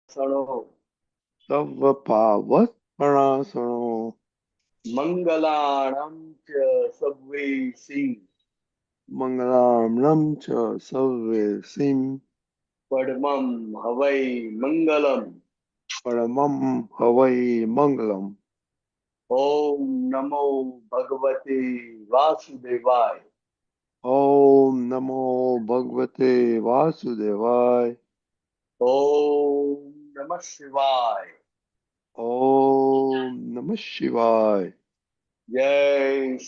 Serve પાવપણાસણો મંગલાણમ ચ સવ્વેસિંહ મંગલામ્નમ ચ સવ્વે sim પડમમ હવૈ Mangalam. પરમમ હવૈ Mangalam. ઓમ નમો ભગવતે વાસુદેવાય. ઓમ નમો ભગવતે વાસુદેવાય. ઓમ નમઃ શિવાય. ઓમ નમઃ શિવાય. જય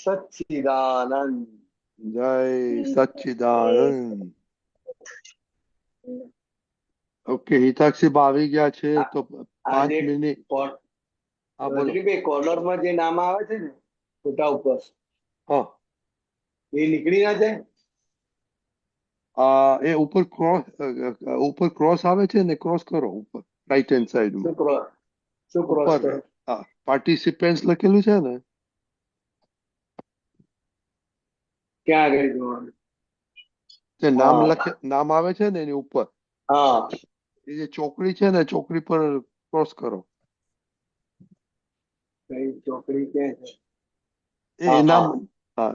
સચ્ચિદાનંદ. જય સચ્ચિદાનંદ. ઓકે, હિતાક્ષી આવી ગયા છે તો 5 આજે મિનિટ. હા બોલો. રજનીભાઈ કોર્નરમાં જે નામ આવે છે ને ફોટા ઉપર, હા, એ નીકળી ના જાય. એ ઉપર ક્રોસ આવે છે ને, ક્રોસ કરો ઉપર રાઈટ હેન્ડ સાઈડમાં શું ક્રોસ શું ક્રોસ ઉપર. કરો? હા, પાર્ટિસિપેન્ટ્સ લખેલું છે ને, ક્યાં આગળ જોવાનું? જે હા નામ આવે છે ને એની ઉપર હા. એ જે ચોકડી છે ને, ચોકડી પર ક્રોસ કરો. કઈ ચોકડી ક્યાં છે? એ હા નામ. હા. હા,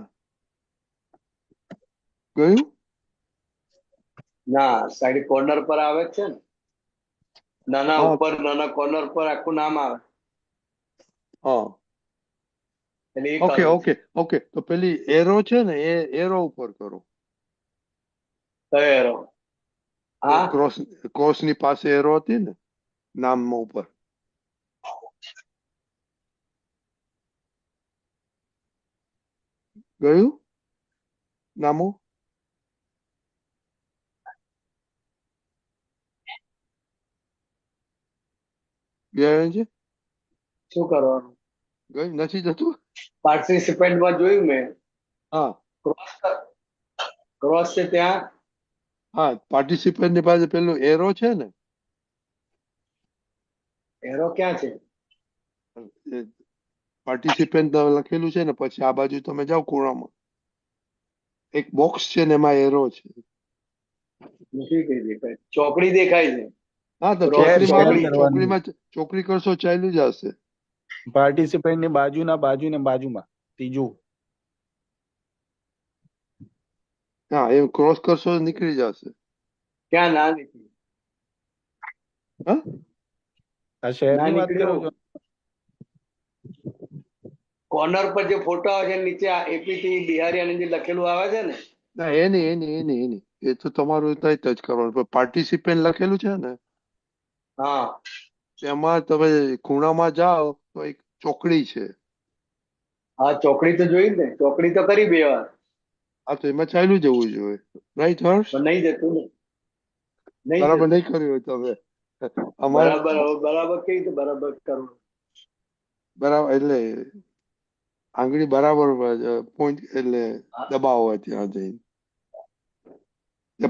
ગયું. ના, સાઈડ કોર્નર પર આવે જ છે ને, નાના હા ઉપર નાના કોર્નર પર આખું નામ આવે, હા. એટલે એ ઓકે કરવું છે. ઓકે ઓકે, તો પેલી એરો છે ને એ એરો ઉપર કરો. કયો એરો? એ હા. ક્રોસ ની પાસે એરો હતી ને નામમાં ઉપર. ગયું નામો? ગયા છે? શું કરવાનું? ગયું નથી જતું. પાર્ટિસિપેન્ટમાં જોયું મેં. હા ક્રોસ ક્રોસ છે ત્યાં. હા, પાર્ટિસિપન્ટ ની પાસે પેલું એરો છે ને, એરો ક્યાં છે? પાર્ટિસિપન્ટ લખેલું છે ને, પછી આ બાજુ તમે જાઓ ખૂણામાં એક બોક્સ છે ને એમાં એરો છે. નથી કઈ દેખાય, ચોકડી દેખાય છે. હા, તો ક્રોસ ચોકડીમાં આવે ચોકડી. ને, ચોકડી કરશો ચાલ્યું જશે. પાર્ટિસિપેન્ટ ની બાજુમાં ત્રીજું. હા, એ ક્રોસ કરશો તો નીકળી જશે. ક્યાં ના નીકળી? હા, આ ના શહેરની વાત કરો નીકળ્યું. છો? કોર્નર પર જે ફોટો આવે છે નીચે એપીટી બિહારી અને જે લખેલું આવે છે ને. ના એની એ તો તમારું ત્યાં જ કરવાનું, પણ પાર્ટિસિપન્ટ લખેલું છે ને હા તેમાં તમે ખૂણામાં જાઓ તો એક ચોકડી છે. હા, ચોકડી તો જોઈ ને, ચોકડી તો કરી બે વાર, હા, તો એમાં ચાલ્યું જવું જોઈએ. રાઈટ હર્ષ? પણ નહીં જતું ને. નહીં બરાબર જતું. નહીં કર્યું હોય તમે. અમારે બરાબર, હવે બરાબર કઈ રીતે બરાબર કરવું? બરાબર એટલે આંગળી બરાબર પોઈન્ટ એટલે દબાવો ત્યાં જઈને.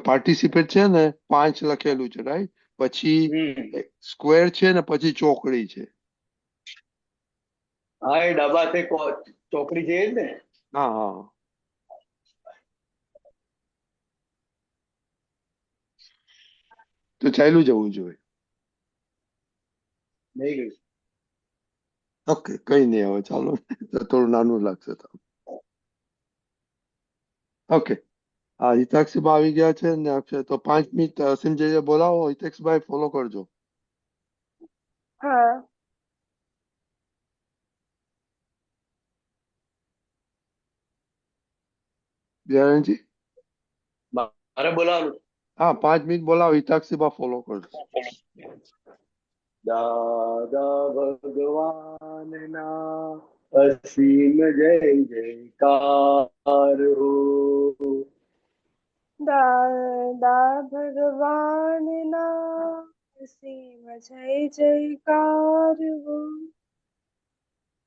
પાર્ટિસિપેટ છે ને 5 લખેલું છે, રાઈટ? પછી હમ. સ્ક્વેર છે ને, પછી ચોકડી છે. હા, એ ડબ્બા તે ચોકડી છે જ ને. હા હા, તો ચાલ્યું જવું જોઈએ. નહીં ગઈ. ઓકે, કઈ નહીં, હવે ચાલો. તો થોડું નાનું લાગશે તમને. ઓકે. હા, હિતાક્ષીમાં આવી ગયા છે ને અક્ષય, તો 5 મિનિટ અસીમજી બોલાવો. હિતેશભાઈ ફોલો કરજો. હા. જયંતજી. મારે બોલાવાનું. હા, 5 મિનિટ બોલાવો. હિતાક્ષીમાં ફોલો કરજો. દાદા ભગવાનના અસીમ જય જયકાર હો. દાદા ભગવાનના અસીમ જય જયકાર હો.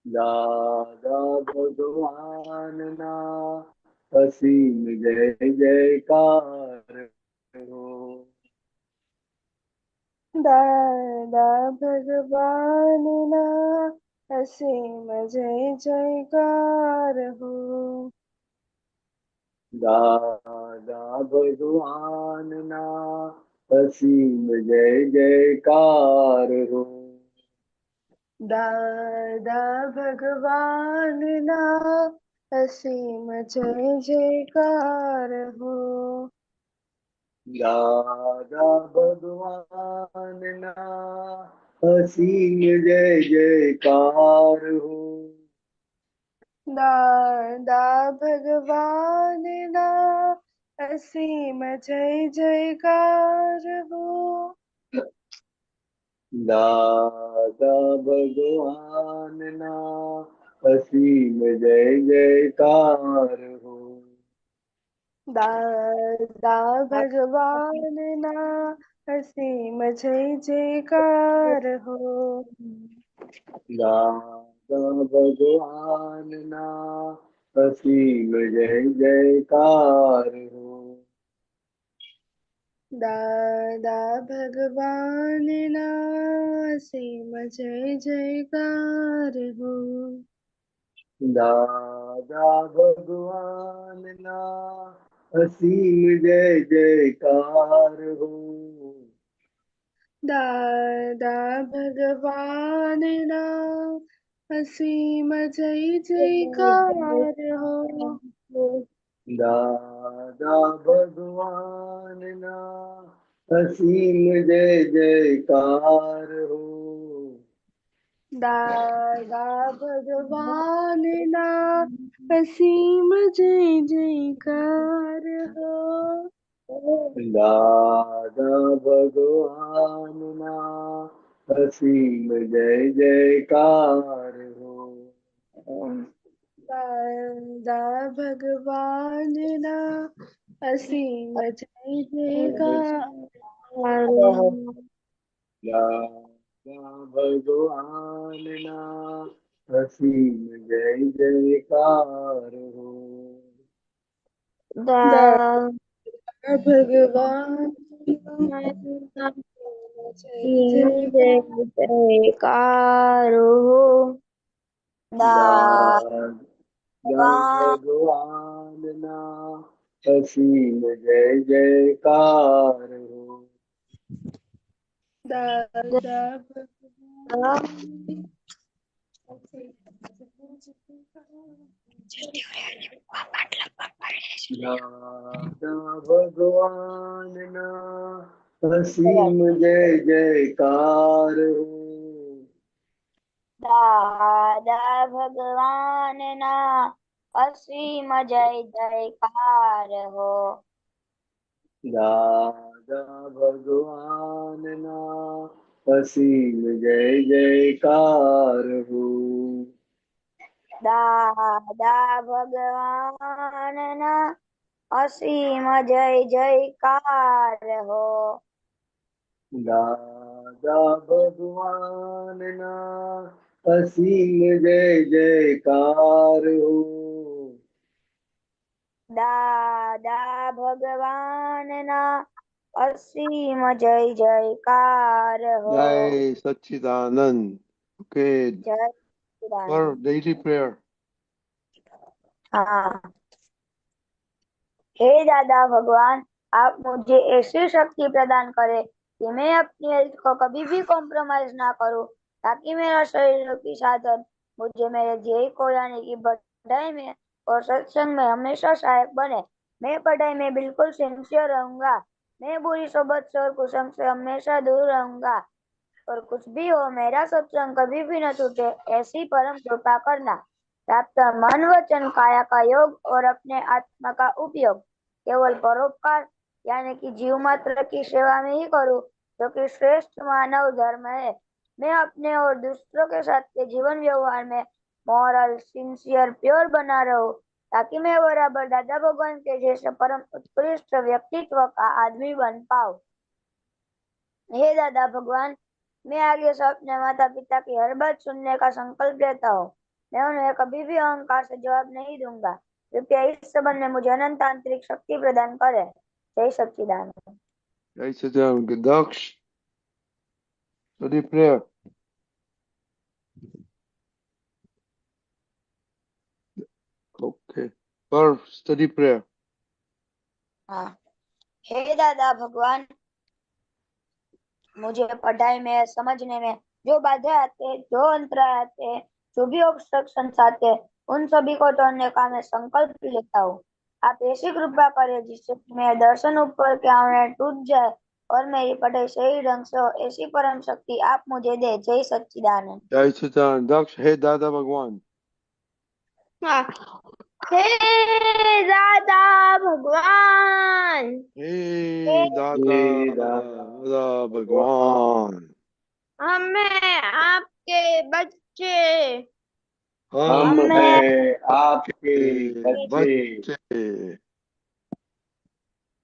દાદા ભગવાનના અસીમ જય જયકાર હો. દાદા ભગવાનના અસીમ જય જયકાર હો. દાદા ભગવાનના અસીમ જય જયકાર દાદા ભગવાનના અસીમ જય જયકાર હો. દાદા ભગવાનના અસીમ જય જયકાર હો. દાદા ભગવાનના અસીમ જય જયકાર હો. દાદા ભગવાનના અસીમ જય જયકાર હો. દાદા ભગવાનના અસીમ જય જયકાર હો. દાદા ભગવાનના અસીમ જય જયકાર હો. દાદા ભગવાનના અસીમ જય જયકાર હો. દાદા ભગવાનના અસીમ જય જયકાર હો. દાદા ભગવાનના અસીમ જય જયકાર હો. દાદા ભગવાનના અસીમ જય જયકાર હો. દાદા ભગવાનના અસીમ જય જયકાર હો. દાદા ભગવાનના અસીમ જય જયકાર હો. દાદા ભગવાનના અસીમ જય જયકાર હો. દાદા ભગવાનના અસીમ જય જયકાર હો. દાદા ભગવાનના જય જયકાર હો. દાદા ભગવાનના અસીમ જય જયકાર હો. દાદા દાદા ભગવાનના અસીમ જય જયકાર હો. દાદા ભગવાનના અસીમ જય જયકાર હો. દાદા ભગવાનના અસીમ જય જયકાર હો. દાદા ભગવાનના અસીમ જય જયકાર હો. દાદા ભગવાનના અસીમ જય જયકાર હો. દાદા ભગવાનના અસીમ જય જયકાર હો. જય સચ્ચિદાનંદ. Okay, જય for સચ્ચિદાનંદ. daily prayer. हाँ, हे दादा भगवान, आप मुझे ऐसी शक्ति प्रदान करें कि मैं अपनी हेल्थ को कभी भी कॉम्प्रोमाइज ना करूं, ताकि मेरा शरीर रूपी साधन मुझे मेरे ध्येय को यानी कि पढ़ाई में और सत्संग में हमेशा सहायक बने। मैं पढ़ाई में बिल्कुल सिंसियर रहूंगा। मैं बुरी सोबत से और कुसंग से हमेशा दूर रहूंगा, और कुछ भी हो मेरा सत्संग कभी भी न छूटे, ऐसी परम कृपा करना। प्राप्त मन वचन काया का योग और अपने आत्मा का उपयोग केवल परोपकार यानी कि जीव मात्र की सेवा में ही करूं, जो कि श्रेष्ठ मानव धर्म है। मैं अपने और दूसरों के साथ के जीवन व्यवहार में मॉरल, सिंसियर, प्योर बना रहूं, ताकि मैं बराबर दादा भगवान के जैसे परम उत्कृष्ट व्यक्तित्व का आदमी बन पाऊं। हे दादा भगवान, मैं आगे से अपने माता पिता की हर बात सुनने का संकल्प लेता हूँ। मैं उन्हें कभी भी अहंकार से जवाब नहीं दूंगा। कृपया इस संबंध में मुझे अनंत आंतरिक शक्ति प्रदान करें। जय सच्चिदानंद। जय सच्चिदानंद. Daksh, study prayer. Okay, for study prayer. हाँ, हे दादा भगवान, मुझे पढ़ाई में, समझने में जो बाधा आते हैं, जो अंतराय आते हैं, जो भी ऑब्स्ट्रक्शन आते हैं, उन सभी को तोड़ने का मैं संकल्प लेता हूँ। आप ऐसी कृपा करें जिससे मेरे दर्शन ऊपर के आवरण टूट जाए और मेरी पढ़ाई सही ढंग से हो। ऐसी परम शक्ति आप मुझे दे। जय सच्चिदानंद। जय सच्चिदानंद। दक्ष, हे दादा भगवान, हाँ। हे दादा भगवान, हे दादा हे दादा दादा भगवान, हमें आपके बच्चे, हम हम हैं आपके आपके बच्चे, बच्चे,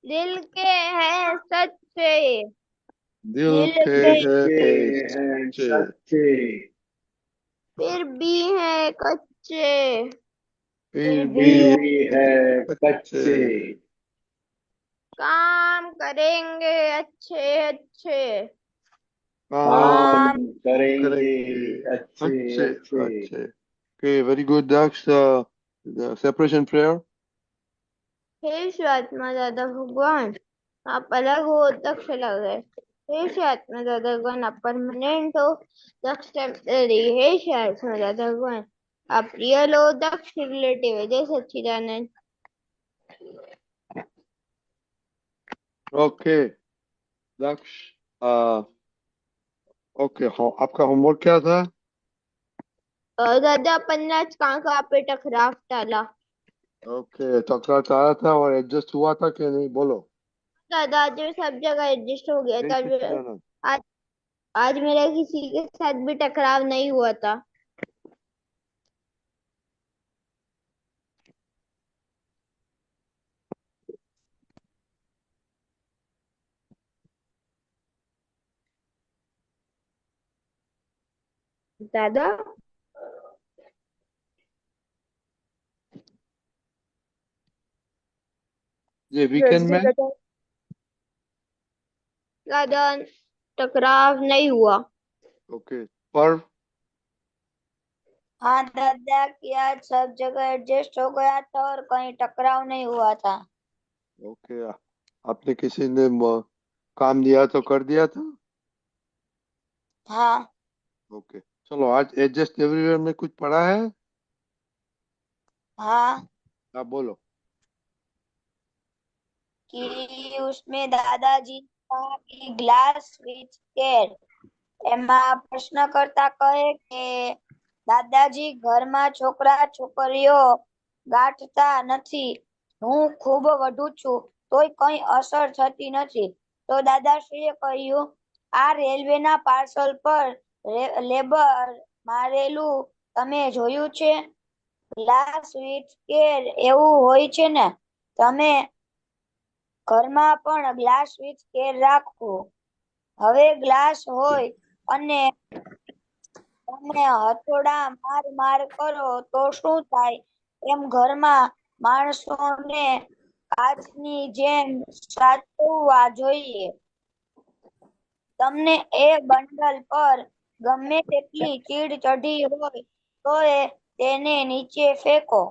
दिल के हैं सच्चे, दिल के के हैं हैं सच्चे, सच्चे, फिर भी हैं कच्चे, फिर फिर भी भी है कच्चे, कच्चे, काम करेंगे अच्छे अच्छे, काम काम करेंगे करेंगे अच्छे अच्छे अच्छे। अच्छे। Okay, very good, Daksh. The separation prayer. हे शिवात्मा दादा भगवान, आप अलग हो दक्ष अलग है। हे शिवात्मा दादा भगवान, आप परमानेंट हो दक्ष टेम्पररी। हे शिवात्मा दादा भगवान, आप रियल हो दक्ष रिलेटिव है। जय सच्चिदानंद। Okay, Daksh. Okay, आपका होमवर्क क्या था? दादा अपन ने आज कहाँ कहाँ पे टकराव डाला? ओके, टकरा चाहा था और एडजस्ट हुआ था कि नहीं, बोलो। दादा आज मेरे सब जगह एडजस्ट हो गया जय था। सच्चिदानंद। आज आज मेरा किसी के साथ भी टकराव नहीं हुआ था। दादा ये वीकेंड में दादा टकराव नहीं हुआ। ओके, पर्व हाँ दादा, कि आज सब जगह एडजस्ट हो गया था और कहीं टकराव नहीं हुआ था। ओके। आपने किसी ने काम दिया तो कर दिया था? हाँ ओके, चलो आज एडजस्ट एवरीवेयर में कुछ पढ़ा है? हाँ, आप बोलो। कि उसमें दादाजी ने कहा कि ग्लास विथ केयर। એમાં પ્રશ્નકર્તા કહે કે દાદાજી ઘરમાં છોકરા છોકરીઓ ગાંઠતા નથી, હું ખૂબ વધુ છું તોય કઈ અસર થતી નથી. તો દાદાશ્રીએ કહ્યું, આ રેલવેના પાર્સલ પર લેબર મારેલું તમે જોયું છે? ગ્લાસ વિથ કેર એવું હોય છે ને. તમે ઘરમાં પણ ગ્લાસ વિથ કેર રાખો. હવે ગ્લાસ હોય અને તમે હથોડા માર માર કરો તો શું થાય? એમ ઘરમાં માણસોને કાચની જેમ સાચવવા જોઈએ. તમને એ બંડલ પર ગમે તેટલી ચીડ ચઢી હોય તોય તેને નીચે ફેંકો.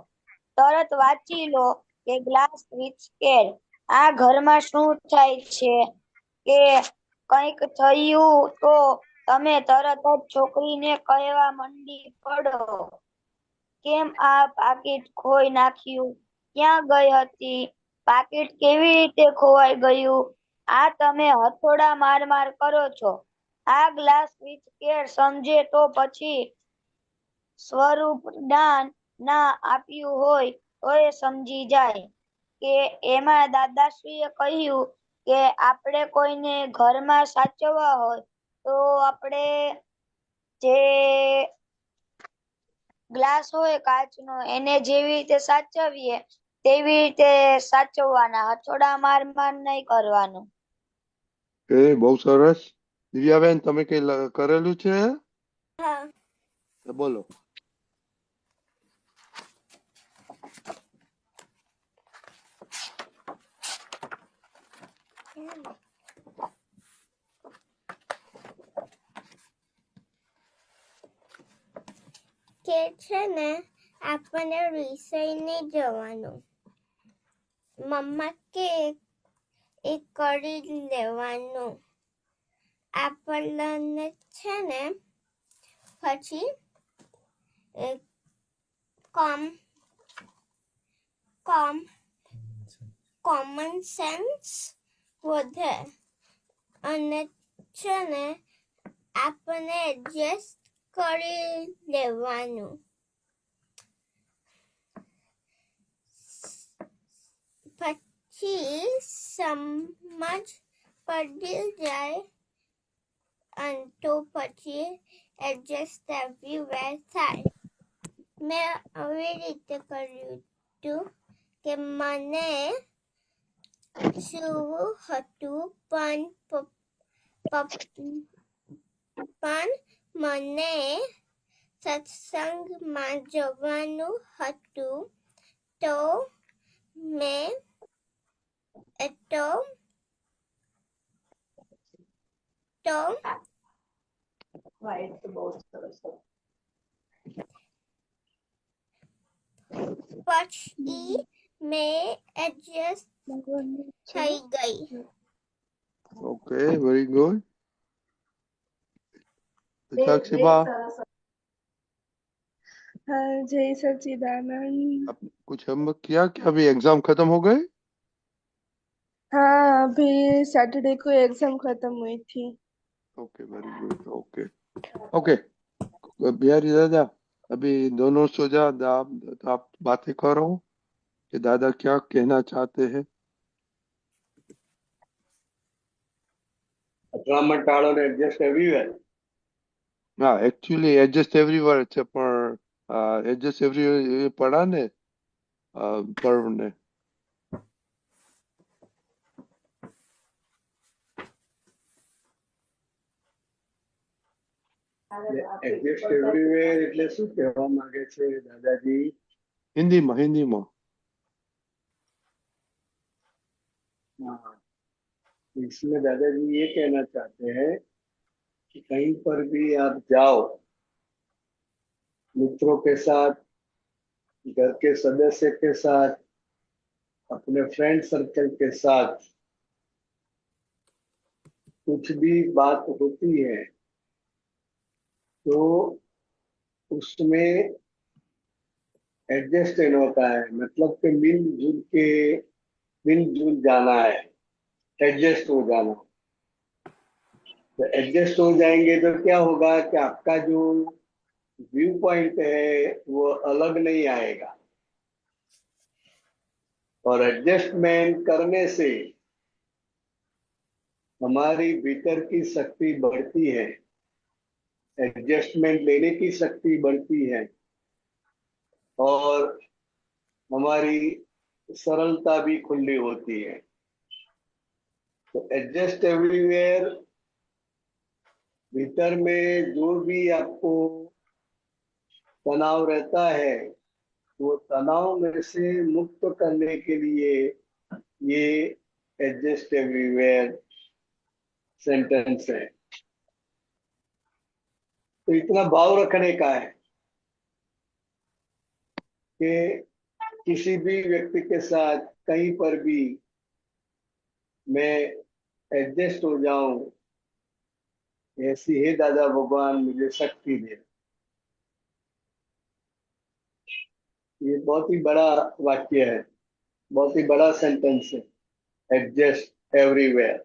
તરત વાંચી લો કે ગ્લાસ વિથ કેર. આ ઘરમાં શું થાય છે કે કંઈક થયું તો તમે તરત જ છોકરીને કહેવા મંડી પડો, કેમ આ પાકીટ ખોઈ નાખ્યું? ક્યાં ગઈ હતી? પાકીટ કેવી રીતે ખોવાઈ ગયું? આ તમે હથોડા માર માર કરો છો. આ ગ્લાસ વિથ કેર સમજે તો પછી સ્વરૂપ દાન ના આપ્યું હોય તો એ સમજી જાય. કે એમાં દાદાશ્રીએ કહ્યું કે આપણે કોઈને ઘરમાં સાચવવા હોય તો આપણે જે ગ્લાસ હોય કાચનો એને જેવી રીતે સાચવીએ તેવી રીતે સાચવવાના, હથોડા માર માર નહીં કરવાનું. એ બહુ સરસ. દિવ્યાબેન, તમે કઈ કરેલું છે? હા. તો બોલો. કે છે ને આપણને વિષય નહીં જવાનું, મમ્મા કે એ કરી લેવાનું. આપણને છે ને પછી કોમ કોમ કોમન સેન્સ વધે અને છે ને આપણે એડજસ્ટ કરી લેવાનું. પછી સમજ પડી જાય અને તો પછી એડજસ્ટ એવરીવેર થાય. મેં આવી રીતે કર્યું હતું કે મને શું હતું પણ મને સત્સંગમાં જવાનું હતું તો મેં પછી મેં એડજસ્ટ થઈ ગઈ. Okay, very good. मीनाक्षी बा, हाँ, जय सच्चिदानंद। कुछ हम किया कि अभी एग्जाम खत्म हो गए? हाँ, अभी सैटरडे को एग्जाम खत्म हुई थी। Okay, very good. Okay okay, Bihari दादा, अभी दोनों सो जा. आप बातें करो कि दादा क्या कहना चाहते हैं. અથડામણ ટાળો ને એડજસ્ટ એવરીવેર. હા, એકચ્યુઅલી એડજસ્ટ એવરીવેર છે, પણ એડજસ્ટ એવરીવેર પડા ને પર્વ ને. એડજસ્ટ એવરીવેર એટલે શું કહેવા માંગે છે દાદાજી? हिंदी में हाँ, इसमें दादाजी ये कहना चाहते हैं कि कहीं पर भी आप जाओ, मित्रों के साथ, घर के सदस्य के साथ, अपने फ्रेंड सर्कल के साथ कुछ भी बात होती है तो उसमें एडजस्ट होता है, मतलब कि मिलजुल जाना है, एडजस्ट हो जाना. तो एडजस्ट हो जाएंगे तो क्या होगा कि आपका जो व्यू पॉइंट है वो अलग नहीं आएगा, और एडजस्टमेंट करने से हमारी भीतर की शक्ति बढ़ती है, एडजस्टमेंट लेने की शक्ति बढ़ती है और हमारी सरलता भी खुली होती है. तो एडजस्ट एवरीवेयर भीतर में जो भी आपको तनाव रहता है वो तनाव में से मुक्त करने के लिए ये एडजस्ट एवरीवेयर सेंटेंस है. तो इतना भाव रखने का है कि किसी भी व्यक्ति के साथ कहीं पर भी मैं एडजस्ट हो जाऊं, ऐसी हे दादा भगवान मुझे शक्ति दे. ये बहुत ही बड़ा वाक्य है, बहुत ही बड़ा सेंटेंस है, एडजस्ट एवरीवेयर.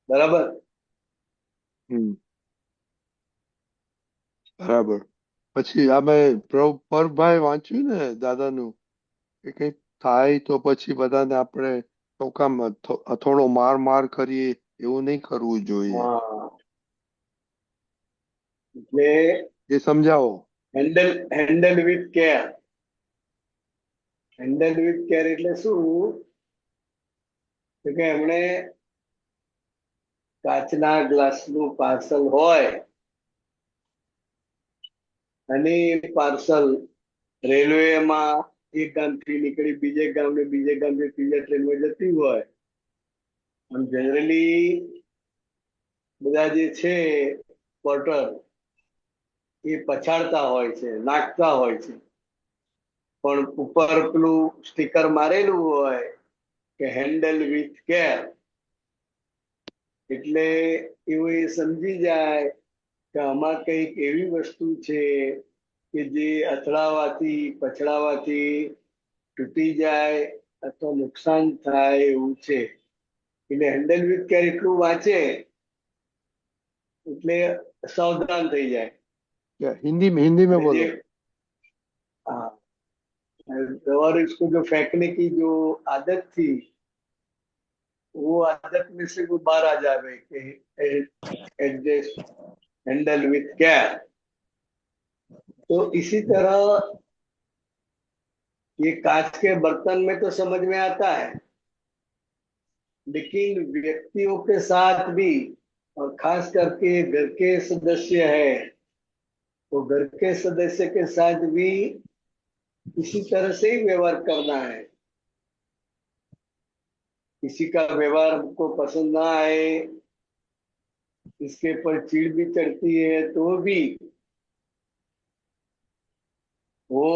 बराबर. બરાબર. પછી અમે પરભાઈ વાંચ્યું ને દાદાનું કે કઈ થાય તો પછી બધાને આપણે ટોકામ થોડો માર કરીએ એવું નહીં કરવું જોઈએ. हाँ, એટલે એ સમજાવો. Handle with care. Handle with care એટલે શું? તો કે એમણે કાચના ગ્લાસનું પાર્સલ હોય અને પાર્સલ રેલવેમાં એક ગામથી નીકળી બીજે ગામને, બીજે ગામથી ત્રીજા ટ્રેનમાં જતી હોય, આમ જનરલી બધા જે છે પોર્ટર એ પછાડતા હોય છે, નાખતા હોય છે, પણ ઉપર પેલું સ્ટીકર મારેલું હોય કે હેન્ડલ વિથ કેર, એટલે એવું એ સમજી જાય કે આમાં કંઈક એવી વસ્તુ છે કે જે અથડાવાથી પછડાવાથી તૂટી જાય અથવા નુકસાન થાય એવું છે. એટલે હેન્ડલ વિથ કેર એટલું વાંચે એટલે સાવધાન થઈ જાય. क्या हिंदी में बोलो. हाँ, और इसको जो फेंकने की जो आदत थी वो आदत में से वो बाहर आ जावे कि एडजस्ट हैंडल विथ केयर. तो इसी तरह ये कांच के बर्तन में तो समझ में आता है, लेकिन व्यक्तियों के साथ भी और खास करके घर के सदस्य है तो घर के सदस्य के साथ भी इसी तरह से ही व्यवहार करना है. किसी का व्यवहार हमको पसंद ना आए, इसके पर चिढ़ भी चढ़ती है तो भी वो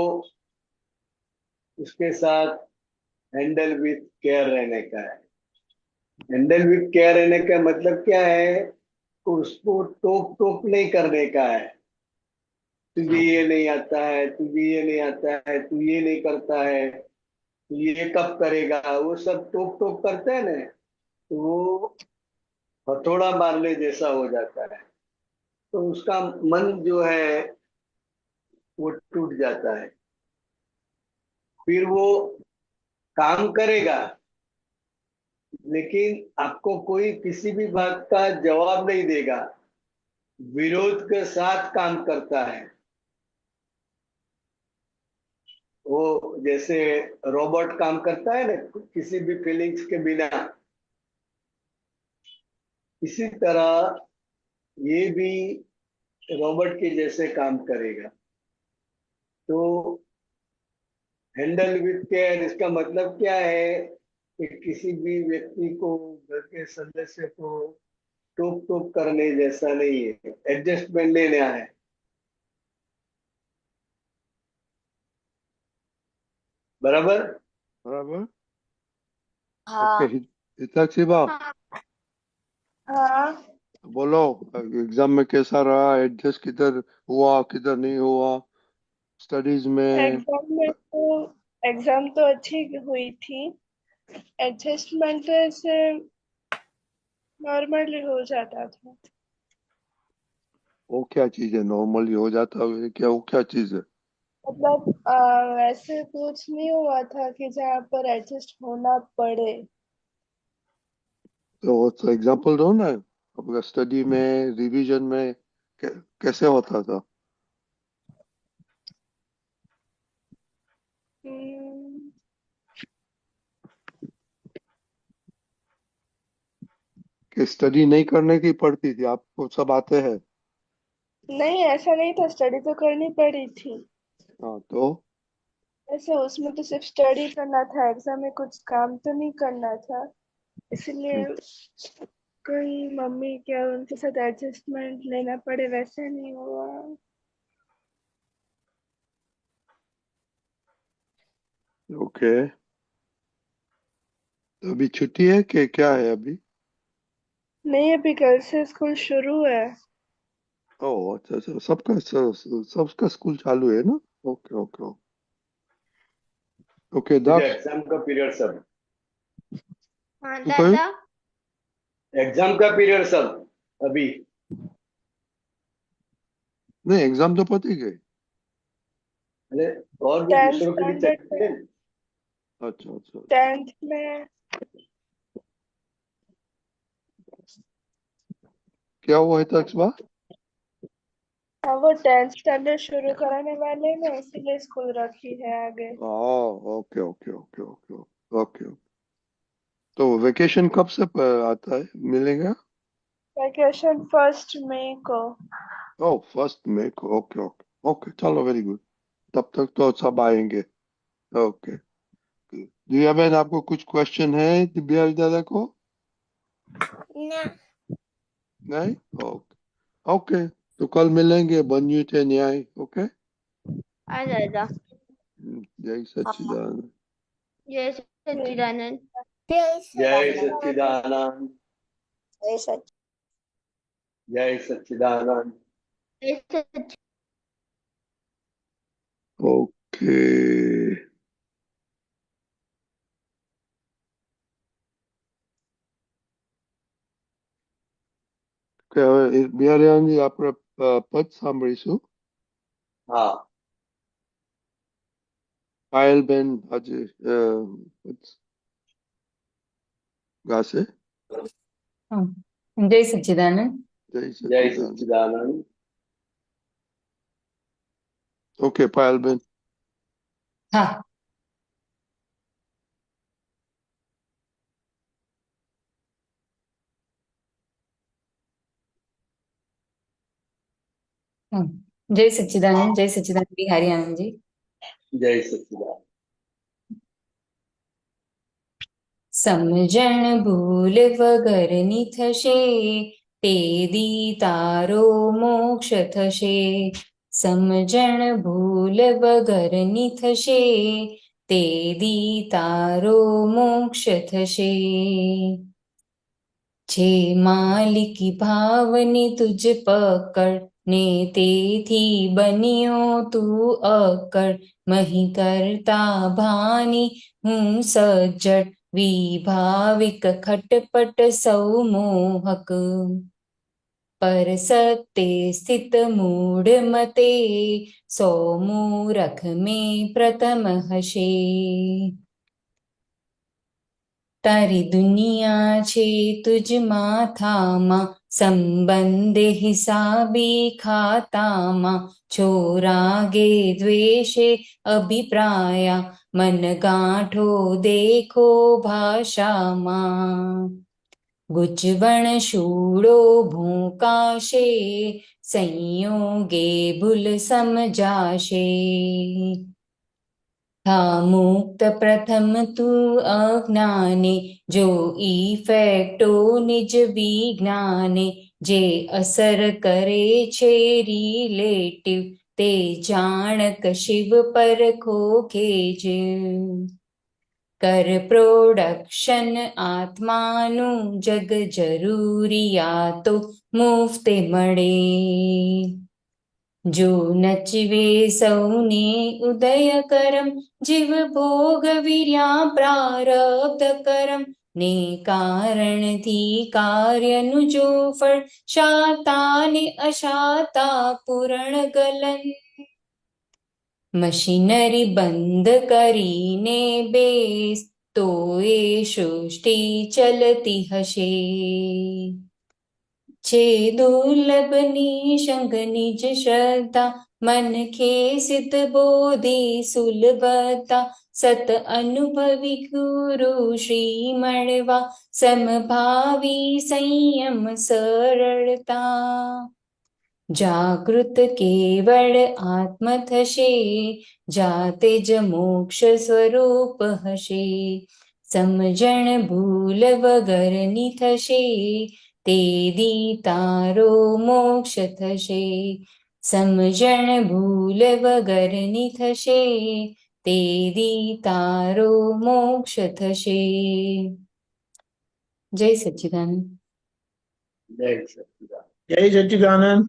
उसके साथ हैंडल विथ केयर रहने का है. हैंडल विथ केयर रहने का मतलब क्या है? उसको टोक टोक नहीं करने का है. तुझे ये नहीं आता है, तुझे ये नहीं आता है, तू ये नहीं करता है, तू ये कब करेगा, वो सब टोक टोक करते हैं ना, तो वो हथौड़ा मारने जैसा हो जाता है. तो उसका मन जो है वो टूट जाता है. फिर वो काम करेगा लेकिन आपको कोई किसी भी बात का जवाब नहीं देगा, विरोध के साथ काम करता है. वो जैसे रोबोट काम करता है ना किसी भी फीलिंग्स के बिना, इसी तरह ये भी रोबोट के जैसे काम करेगा. तो हैंडल विथ केयर इसका मतलब क्या है कि किसी भी व्यक्ति को, घर के सदस्य को टोक टोक करने जैसा नहीं है, एडजस्टमेंट लेना है. बराबर. बराबर. हाँ. ओके हिताक्षी बा हाँ. बोलो एग्जाम में कैसा रहा, एडजस्ट किधर हुआ किधर नहीं हुआ, स्टडीज में. एग्जाम तो अच्छी हुई थी. एडजस्टमेंट से नॉर्मली हो जाता था. वो क्या चीज है नॉर्मली हो जाता है, क्या वो क्या चीज है? मतलब ऐसे कुछ नहीं हुआ था कि जहाँ पर एडजस्ट होना पड़े. तो एग्जांपल दो ना, आपका स्टडी में रिवीजन में कैसे होता था? हम्म, कि स्टडी नहीं करने की पड़ती थी, आपको सब आते हैं? नहीं ऐसा नहीं था. स्टडी तो करनी पड़ी थी. हाँ तो ऐसे उसमें तो सिर्फ स्टडी करना था. एग्जाम में कुछ काम तो नहीं करना था. इसलिए कोई मम्मी क्या उनके साथ एडजस्टमेंट लेना पड़े वैसे नहीं हुआ. ओके. तो अभी छुट्टी है कि क्या है अभी? नहीं अभी कल से स्कूल शुरू है. ओह अच्छा अच्छा, सबका स्कूल चालू है ना. Okay okay okay. Daksh exam का पीरियड सब, हाँ શું કહ્યું? दादा. एग्जाम का पीरियड सब अभी. नहीं एग्जाम तो पती गई. अरे और भी 10th दूसरों के लिए standard चाहिए. अच्छा अच्छा. 10th में क्या हुआ है तक्षबा? हाँ वो 10th स्टैंडर्ड शुरू कराने वाले हैं ना, इसीलिए स्कूल रखी है आगे. Okay okay okay okay okay. तो वेकेशन कब से आता है, मिलेगा? वैकेशन 1 मई को. ओह 1 मई को. ओके ओके ओके चलो वेरी गुड. तब तक तो सब आएंगे. ओके. दिव्या बहन आपको कुछ क्वेश्चन है दिव्या दादा को? ना नहीं. Okay okay. तो कल मिलेंगे बन्यू थे न्याय. ओके. हाँ दादा. जय सच्चिदानंद. जय सच्चिदानंद. जय जय सच्चिदानंद. सच्चिदानंद. જય સચ જય સચ્ચિદાનંદ. ઓકે. કે હવે બિહારીયાનજી આપણે પદ સાંભળીશું. હા, પાયલબેન આજે પદ ગાશે. જય સચ્ચિદાનંદ. જય જય સચ્ચિદાનંદ. સચ્ચિદાનંદ. ઓકે પાયલબેન. હા. જય સચ્ચિદાનંદ. જય સચ્ચિદાનંદ બિહારી આનંદજી. જય સચ્ચિદાનંદ. સમજણ ભૂલ વગરની થશે, તે દી તારો મોક્ષ થશે. સમજણ ભૂલ વગરની થશે, તે દી તારો મોક્ષ થશે. છે માલિકી ભાવની તુજ પકડ, ને તેથી બન્યો તું અકળ. મહી કરતા ભાની હું સજ્જડ, વિભાવિક ખટપટ સૌ મોહક. પર સત્ય સ્થિત મૂઢ મતે, સો મૂરખ મેં પ્રથમ હશે. તારી દુનિયા છે તુજ માથામાં, સંબંધે હિસાબી ખાતામાં. છો રાગે દ્વેષે અભિપ્રાયા, મન ગાંઠો દેખો ભાષામાં. ગુચવણ શૂળો ભૂકાશે, સંયોગે ભૂલ સમજાશે. હા મુક્ત પ્રથમ તું અજ્ઞાને, જો ઇફેક્ટો નિજ વિજ્ઞાને. જે અસર કરે છે રિલેટિવ, તે જાણક શિવ પર ખોખે છે. કર પ્રોડક્શન આત્માનું, જગ જરૂરિયાતો મુફતે મળે. જો નચવે સૌને ઉદય કરમ, જીવ ભોગ વીર્યા પ્રારબ્ધ કરમ. ને કારણથી કાર્યનું જો ફળ, શાતા ને અશાતા પૂરણ ગલન. મશીનરી બંધ કરીને બેસ, તો એ સૃષ્ટિ ચલતી હશે. છે દુર્લભ નિસંગ નિજ શ્રદ્ધા, મન ખે સિદ્ધ બોધિ સુલભતા. સત અનુભવી ગુરુ શ્રી મળવા, સમભાવી સંયમ સરળતા. જાગૃત કેવળ આત્મ થશે, જાતે જ મોક્ષ સ્વરૂપ હશે. સમજણ ભૂલ વગરની થશે, તે દી તારો મોક્ષ થશે. સમજણ ભૂલ વગરની થશે, તે દી તારો મોક્ષ થશે. જય સચ્ચિદાનંદ. જય સચ્ચિદાનંદ. જય સચ્ચિદાનંદ.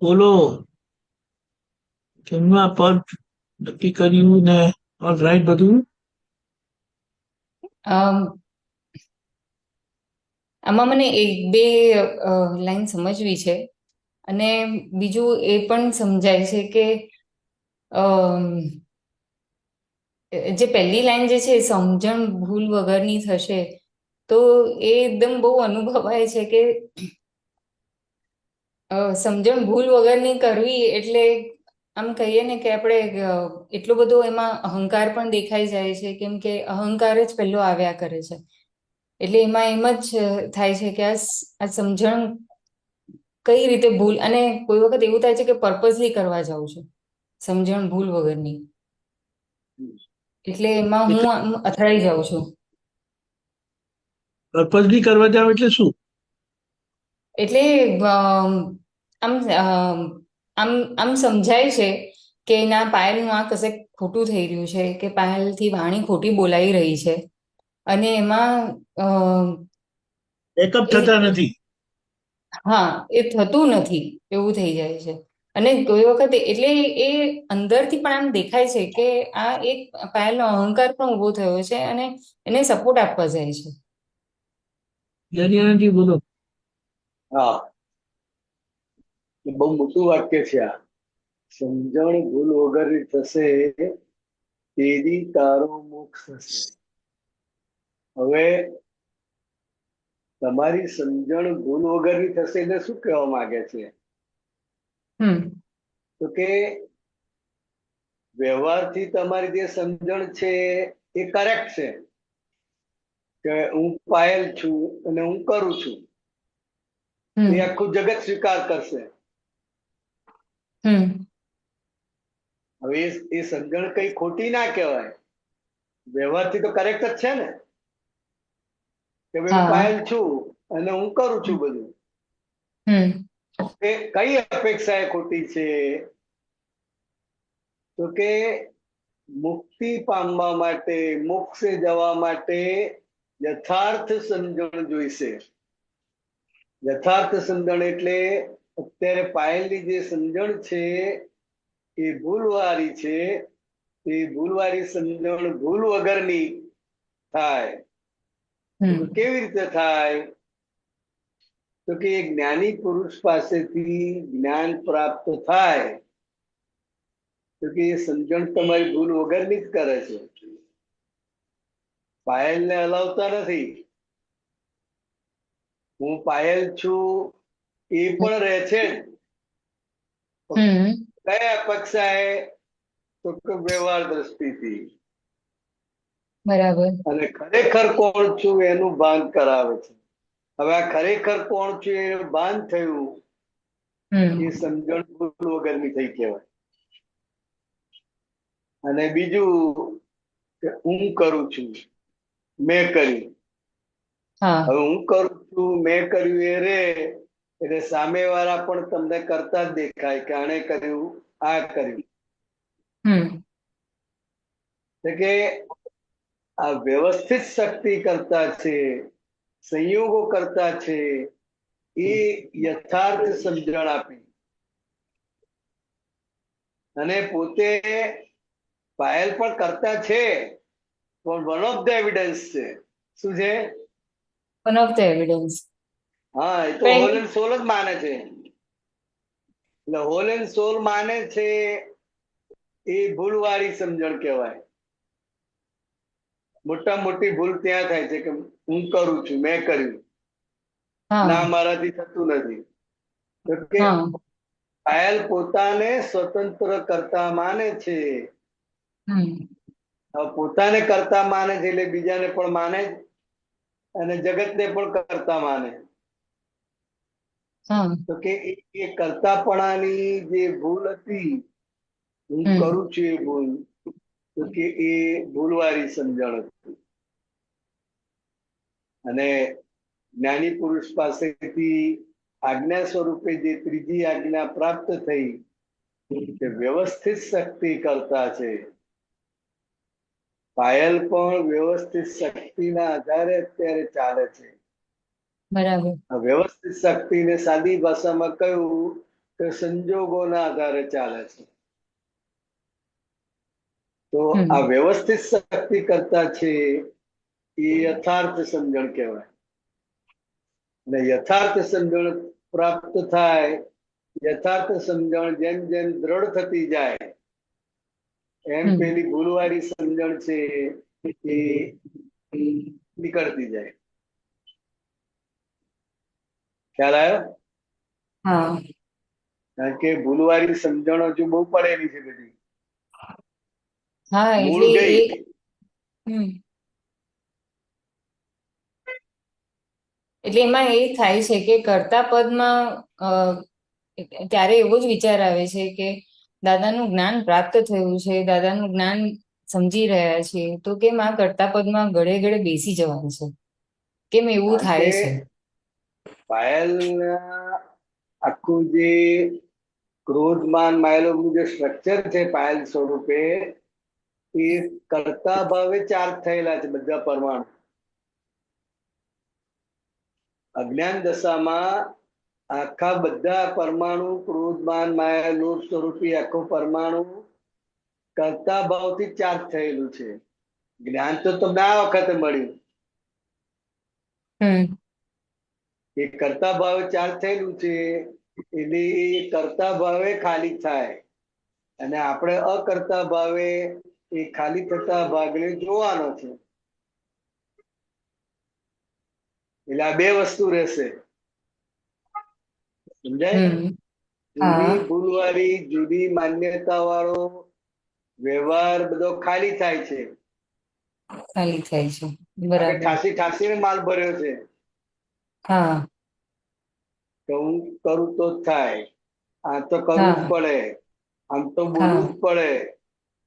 બોલો, જન્મા પદ નક્કી કર્યું ને ઓલ રાઈટ બધું. આમાં મને એક બે લાઈન સમજવી છે, અને બીજું એ પણ સમજાય છે કે જે પહેલી લાઈન જે છે, સમજણ ભૂલ વગરની થશે, તો એ એકદમ બહુ અનુભવાય છે કે સમજણ ભૂલ વગરની કરવી એટલે આમ કહીએ ને કે આપણે એટલો બધો એમાં અહંકાર પણ દેખાઈ જાય છે, કેમ કે અહંકાર જ પહેલો આવ્યા કરે છે. એટલે એમાં એમ જ થાય છે કે આ સમજણ કઈ રીતે ભૂલ, અને કોઈ વખત એવું થાય છે કે પર્પઝલી કરવા જાઉં છું સમજણ ભૂલ વગરની, એટલે એમાં હું અથડાઈ જાઉં છું. પર્પઝલી કરવા જાવ એટલે શું? એટલે આમ આમ આમ સમજાય છે કે ના, પાયલનું આ કશે ખોટું થઈ રહ્યું છે, કે પાયલથી વાણી ખોટી બોલાઈ રહી છે, અને એમાં એકઅપ થતા નથી. હા, એ થતું નથી એવું થઈ જાય છે. અને કોઈ વખત એટલે એ અંદરથી પણ આમ દેખાય છે કે આ એક પાયલનો અહંકાર પણ ઉભો થયો છે અને એને સપોર્ટ આપવા જાય છે. જરિયાણાજી બોલો. હા, એ બહુ મોટું વાક્ય છે આ. સમજણ ભૂલ વગરની થશે તેદી તારો મોક્ષ થશે. હવે તમારી સમજણ ભૂલ વગરની થશે એટલે શું કહેવા માંગે છે? તો કે વ્યવહારથી તમારી જે સમજણ છે એ કરેક્ટ છે કે હું પાયલ છું અને હું કરું છું, એ આખું જગત સ્વીકાર કરશે. હવે એ સમજણ કઈ ખોટી ના કહેવાય, વ્યવહારથી તો કરેક્ટ જ છે ને કે ભાઈ હું પાયલ છું અને હું કરું છું બધું. એ કઈ અપેક્ષા એ ખોટી છે? તો કે મુક્તિ પામવા માટે, મોક્ષે જવા માટે યથાર્થ સમજણ જોઈશે. યથાર્થ સમજણ એટલે અત્યારે પાયલની જે સમજણ છે એ ભૂલવાળી છે. એ ભૂલવાળી સમજણ ભૂલ વગરની થાય. કેવી રીતે થાય? તો કે જ્ઞાની પુરુષ પાસેથી જ્ઞાન પ્રાપ્ત થાય તો કે એ સમજણ તમારી ભૂલ વગરની જ કરે છે. પાયલને હલાવતા નથી. હું પાયલ છું એ પણ રહે છે. કયા અપેક્ષાએ? તો કે વ્યવહાર દ્રષ્ટિથી. બરાબર. અને ખરેખર કોણ છું એનું ભાન કરાવે છે. હવે આ ખરેખર કોણ છું એનું ભાન થયું એ સમજણ ભૂલ વગરની થઈ કહેવાય. અને બીજું કે હું કરું છું, મેં કર્યું. હવે હું કરું છું, મેં કર્યું એ રે એટલે સામે વાળા પણ તમને કરતા જ દેખાય કે આણે કર્યું, આ કર્યું. કે આ વ્યવસ્થિત શક્તિ કરતા છે, સંયોગો કરતા છે, એ યથાર્થ સમજણ આપી. અને પોતે પાયલ પણ કરતા છે, પણ વન ઓફ ધ એવિડન્સ છે. શું છે? One of the evidence. હા, એ તો હોલ એન્ડ સોલ જ માને છે. એટલે હોલ એન્ડ સોલ માને છે એ ભૂલવાળી સમજણ કહેવાય. મોટા મોટી ભૂલ ત્યાં થાય છે કે હું કરું છું, મેં કર્યું, ના મારાથી થતું નથી. તો કે પાયલ પોતાને સ્વતંત્ર કરતા માને છે. પોતાને કરતા માને છે એટલે બીજાને પણ માને અને જગતને પણ કરતા માને. તો કે એ કરતાપણાની જે ભૂલ હતી, હું કરું છું એ ભૂલ, તો કે એ ભૂલવાળી સમજણ હતી. અને જ્ઞાની પુરુષ પાસેથી આજ્ઞા સ્વરૂપે જે ત્રીજી આજ્ઞા પ્રાપ્ત થઈ તે વ્યવસ્થિત શક્તિ કરતા છે. પાયલ પણ વ્યવસ્થિત શક્તિના આધારે અત્યારે ચાલે છે. બરાબર. વ્યવસ્થિત શક્તિને સાદી ભાષામાં કહ્યું કે સંજોગોના આધારે ચાલે છે. તો આ વ્યવસ્થિત શક્તિ કરતા છે એ યથાર્થ સમજણ કહેવાય. અને યથાર્થ સમજણ પ્રાપ્ત થાય, યથાર્થ સમજણ જેમ જેમ દ્રઢ થતી જાય એમ પેલી ભૂલવાળી સમજણ છે એ નીકળતી જાય. ખ્યાલ આવ્યો? હા. કારણ કે ભૂલવાળી સમજણ હજુ બહુ પડેલી છે બધી. હા, મૂળ ગઈ. એટલે એમાં એ થાય છે કે કર્તા પદમાં ત્યારે એવો જ વિચાર આવે છે કે દાદાનું જ્ઞાન પ્રાપ્ત થયું છે, દાદાનું જ્ઞાન સમજી રહ્યા છે, તો કેમ આ કર્તા પદમાં ગળે ગળે બેસી જવાનું છે? કેમ એવું થાય છે? પાયલ આખું જે ક્રોધમાન માયલોગનું જે સ્ટ્રક્ચર છે પાયલ સ્વરૂપે, એ કર્તા ભાવે ચાર્જ થયેલા છે બધા પરમાણુ. અજ્ઞાન દશામાં આખા બધા પરમાણુ ક્રોધ માન માયા લોભ સ્વરૂપી આખો પરમાણુ કર્તા ભાવથી ચાર્જ થયેલું છે. જ્ઞાન તો તમને આ વખતે મળ્યું હમ એ કર્તા ભાવે ચાર્જ થયેલું છે, એટલે એ કર્તા ભાવે ખાલી થાય અને આપણે અકર્તા ભાવે એ ખાલી થતા ભાગને જોવાનો છે. એટલે આ બે વસ્તુ રહેશે, સમજાય? હમ જૂની હા ભૂલવાળી જૂની માન્યતા વાળો વ્યવહાર બધો ખાલી થાય છે. ખાલી થાય છે. આપણે બરાબર. ઠાસી ઠાસીને માલ ભર્યો છે હા કે હું કરું તો જ થાય, આ તો કરવું જ હા પડે, આમ તો હા બોલવું જ પડે,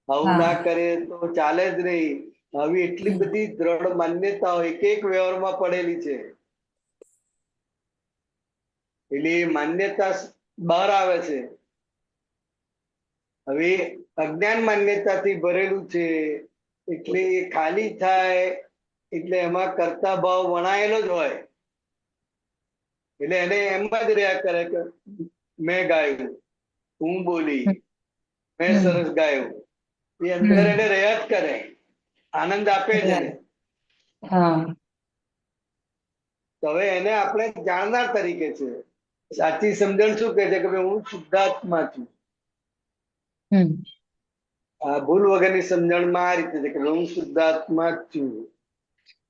આવું હા ના કરે તો ચાલે જ નહીં. આવી એટલી હમ બધી દ્રઢ માન્યતાઓ એક એક વ્યવહારમાં પડેલી છે. એટલે એ માન્યતા બહાર આવે છે. હવે અજ્ઞાન માન્યતાથી ભરેલું છે, એટલે એ ખાલી થાય એટલે એમાં કર્તા ભાવ વણાયેલો જ હોય, એટલે એને એમ જ રહ્યા કરે કે મેં ગાયું, હું બોલી, મેં હમ સરસ ગાયું, એ અંદર હમ એને રહ્યા જ કરે, આનંદ આપે જ એને. હા તો હવે એને આપણે જાણનાર તરીકે છે. સાચી સમજણ શું કહે છે કે ભાઈ હું શુદ્ધાત્મા છું. હમ આ ભૂલ વગરની સમજણમાં આ રીતે છે કે હું શુદ્ધાત્મા જ છું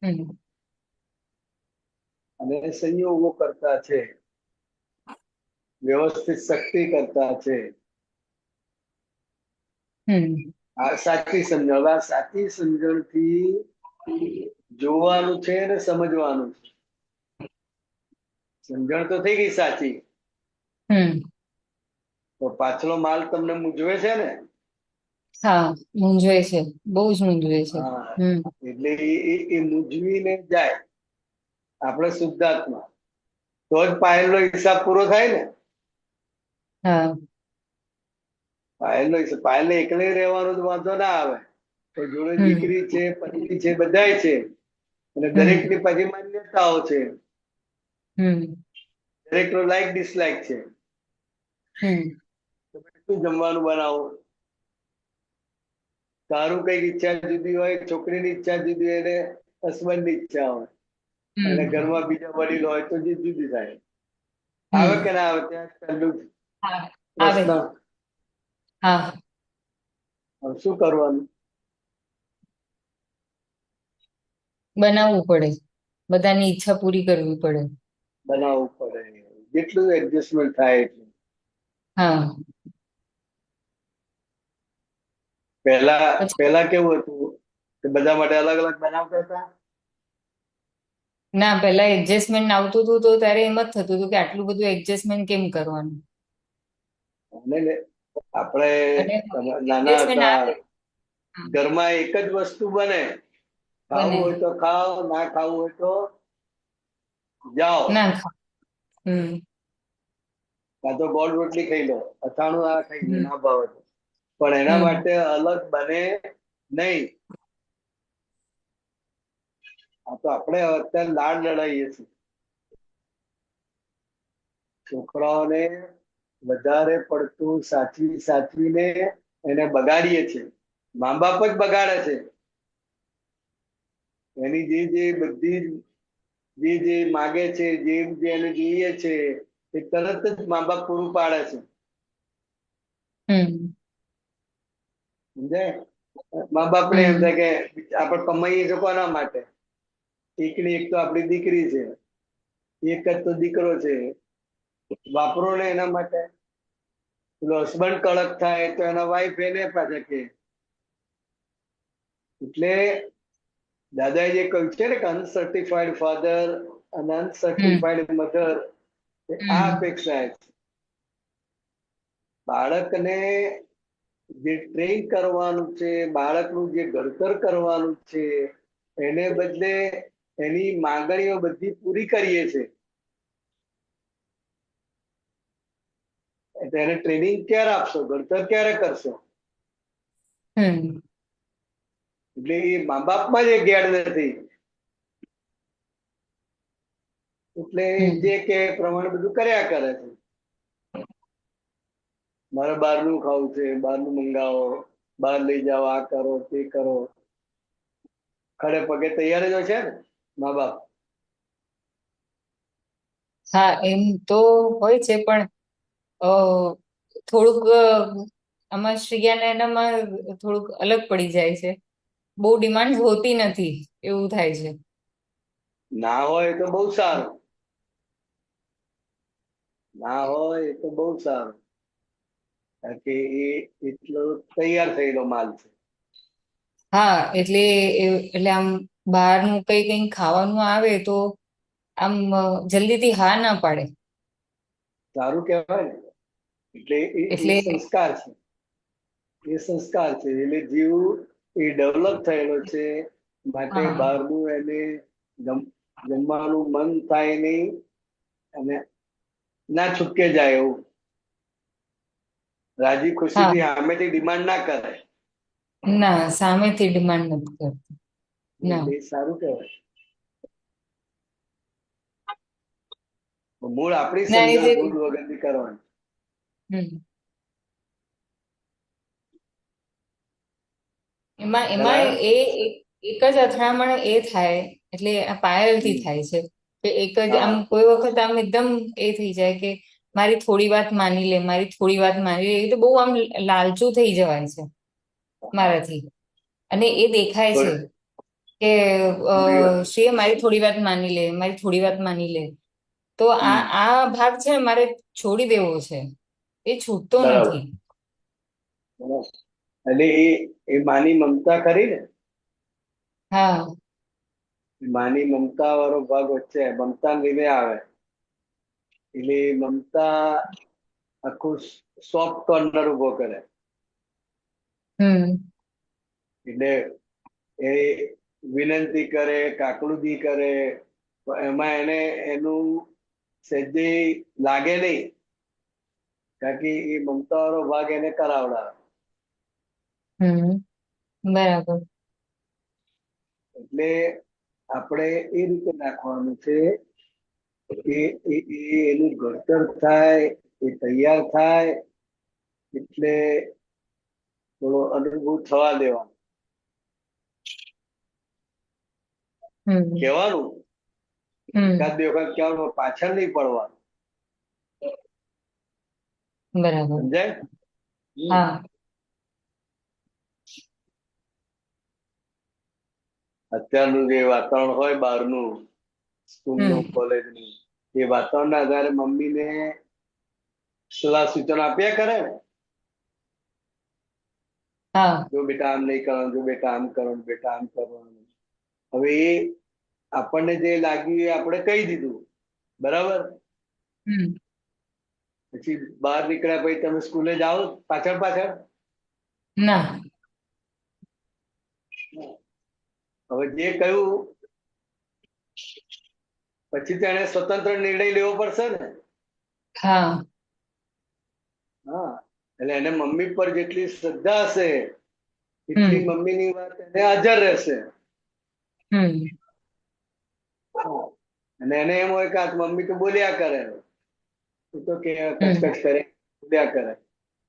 હમ અને સંયોગો કરતા છે, વ્યવસ્થિત શક્તિ કરતા છે. હમ આ સાચી સમજણ. હવે આ સાચી સમજણથી જોવાનું છે ને સમજવાનું છે. સમજણ તો થઈ ગઈ સાચી, હમ તો પાછલો માલ તમને મૂંઝવે છે ને? હા મૂંઝવે છે, બહુ જ મૂંઝવે છે. હા, હમ એટલે એ મૂંઝવીને જાય. આપણે શુદ્ધાત્મા તો જ પાયેલો હિસાબ પૂરો થાય ને. હા પાયલને એકલે રહેવાનો તો વાંધો ના આવે, તો જોડે હમ દીકરી છે, પત્ની છે, બધાય છે, અને હમ દરેકની પછી માન્યતાઓ છે, હમ દરેકનો લાઈક ડિસલાઈક છે. હમ શું જમવાનું બનાવો, તારું કઈક ઈચ્છા જુદી હોય, છોકરીની ઈચ્છા જુદી હોય, અને હસબન્ડની ઈચ્છા હોય, અને હમ ઘરમાં બીજા વડીલ હોય તો જે જુદી થાય. આવે હમ કે ના આવે? ત્યાં પહેલું જ હા આવે. પ્રશ્ન, હા હવે શું કરવાનું? બનાવવું પડે, બધાની ઈચ્છા પૂરી કરવી પડે. બનાવવું પડે, જેટલું એડજસ્ટમેન્ટ થાય એટલું. હા પહેલા પછી પહેલા કેવું હતું કે બધા માટે અલગ અલગ બનાવતા હતા? ના પેલા એડજસ્ટમેન્ટ આવતું હતું તો ત્યારે એમ જ થતું હતું કે આટલું બધું એડજસ્ટમેન્ટ કેમ કરવાનું. અને આપણે અને નાના એડજસ્ટમેન્ટ હતા, આવે ઘરમાં એક જ વસ્તુ બને, ખાવું બને હોય તો ખાઓ, ના ખાવું હોય તો જાઓ, ના ખા હમ કાં તો ગોળ રોટલી ખાઈ લો, અથાણું આ ખાઈ લો, હમ ના ભાવે તો. પણ એના હમ માટે અલગ બને નહીં. આ તો આપણે અત્યારે લાડ લડાઈએ છીએ. છોકરાઓને વધારે પડતું સાચવીને એને બગાડીએ છીએ. મા બાપ જ બગાડે છે. એની જે બધી જે માગે છે, જે એને જોઈએ છે, એ તરત જ મા બાપ પૂરું પાડે છે. હમ સમજાય? મા બાપને એમ હમ થાય કે આપણે કમાઈએ છીએ કોના માટે? એકની એક તો આપણી દીકરી છે, એક જ તો દીકરો છે, વાપરો ને એના માટે. પેલો હસબન્ડ કડક થાય તો એના વાઈફ એને પાછા કે. એટલે દાદાએ જે કહ્યું છે ને કે અનસર્ટિફાઈડ ફાધર અને હમ અનસર્ટિફાઈડ મધર, આ હમ અપેક્ષા છે. બાળકને જે ટ્રેન કરવાનું છે, બાળકનું જે ઘડતર કરવાનું છે, એને બદલે એની માંગણીઓ બધી પૂરી કરીએ છે. એને ટ્રેનિંગ ક્યારે આપશો? ઘડતર ક્યારે કરશો? હમ એટલે એ મા બાપમાં જ ગેડ નથી. એટલે હમ જે કે એ પ્રમાણે બધું કર્યા કરે છે. મારે બહારનું ખાવું છે, બહારનું મંગાવો, બહાર લઈ જાઓ, આ કરો તે કરો. ખડે પગે તૈયાર જ હોય છે ને મા બાપ. હા એમ તો હોય છે પણ અ, થોડુંક આમાં શ્રેયા ને એનામાં થોડુંક અલગ પડી જાય છે. બહુ ડિમાન્ડ હોતી નથી એવું થાય છે. ના હોય તો બહુ સારું, ના હોય તો બહુ સારું, કારણ કે એ એટલો તૈયાર થયેલો માલ છે. હા એટલે આમ બહારનું કઈ ખાવાનું આવે તો આમ જલ્દીથી હા ના પાડે. સારું કહેવાય ને. એટલે એ એટલે સંસ્કાર છે, એ સંસ્કાર છે. એટલે જીવ એ ડેવલપ થયેલો છે, માટે હા બહારનું એને જમવાનું મન થાય નહીં અને ના છૂટકે જાય એવું. રાજી હા ખુશીથી સામેથી ડિમાન્ડ ના કરે. ના સામેથી ડિમાન્ડ નથી કરતી. ના એટલે એ સારું કહેવાય. મૂળ આપણી ના એ સમજણ જે ભૂલ વગરની કરવાની. હમ એમાં ખ્યાલ એમાં આવ્યો? એક જ અથડામણ એ થાય એટલે આ પાયલથી હમ. થાય છે કે એક જ આમ હા કોઈ વખત આમ એકદમ એ થઈ જાય કે મારી થોડી વાત માની લે, મારી થોડી વાત માની લે, એ તો બહુ આમ લાલચું થઈ જવાય છે મારાથી. અને એ દેખાય છે થોડી કે થોડી વાર. શ્રેય મારી થોડી વાત માની લે, મારી થોડી વાત માની લે. તો આ હમ. આ ભાગ છે ને મારે છોડી દેવો છે, એ છૂટતો બરાબર. નથી. બરાબર. એટલે એ માની મમતા ખરી ને, હા એ માની મમતા વાળો ભાગ વચ્ચે મમતા લીધે આવે. એટલે એ મમતા આખું સોફ્ટ કોર્નર ઉભો કરે. હમ એટલે એ વિનંતી કરે, કાકલુદી કરે, તો એમાં એને એનું સહેજે લાગે નહીં, કારણ કે એ મમતા વાળો ભાગ એને કરાવડાવે. બરાબર. એટલે આપણે એ રીતે નાખવાનું છે કે એનું ઘડતર થાય, એ તૈયાર થાય, એટલે થોડો અનુભવ થવા દેવાનો. હમ કહેવાનું હમ એકાદ બે વખત કહેવાનું, પાછળ નહીં પડવાનું. બરાબર. સમજાય? હા અત્યારનું જે વાતાવરણ હોય બહારનું, સ્કૂલનું, હમ કોલેજનું, એ વાતાવરણના આધારે મમ્મીને સલાહ સૂચન આપ્યા કરે ને, હા જો બેટા આમ નહીં કરવાનું, જો બેટા આમ કરવાનું, બેટા આમ કરવાનું. હવે એ આપણને જે લાગ્યું એ આપણે કહી દીધું, બરાબર. હમ પછી બહાર નીકળ્યા પછી તમે સ્કૂલે જાઓ પાછળ પાછળ? ના હવે જે કહ્યું પછી તો એને સ્વતંત્ર નિર્ણય લેવો પડશે ને. હા હા, એટલે એને મમ્મી પર જેટલી શ્રદ્ધા હશે એટલી હમ મમ્મીની વાત એને હાજર રહેશે. હમ અને એને એમ હોય કે આ મમ્મી તો બોલ્યા કરે, તું તો કે હમ કચકચ કરે, બોલ્યા કરે.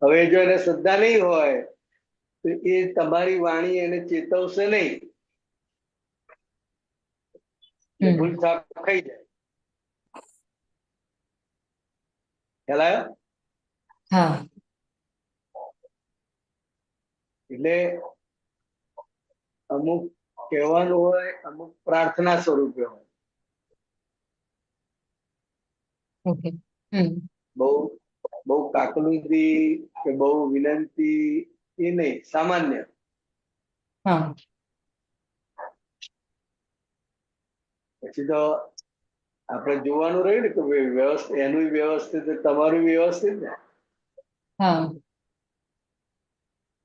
હવે જો એને શ્રદ્ધા નહીં હોય તો એ તમારી વાણી એને ચેતવશે નહીં, એટલે હમ ભૂલ થાપ ખાઈ જાય. ખ્યાલ આવ્યો? હા એટલે અમુક કહેવાનું હોય, અમુક પ્રાર્થના સ્વરૂપે હોય. ઓકે. હમ બહુ બહુ કાકલુદી કે બહુ વિનંતી એ નહીં, સામાન્ય. હા પછી તો આપણે જોવાનું રહ્યું ને કે વ્યવસ્થિત, એનું વ્યવસ્થિત, તમારું વ્યવસ્થિત ને. હા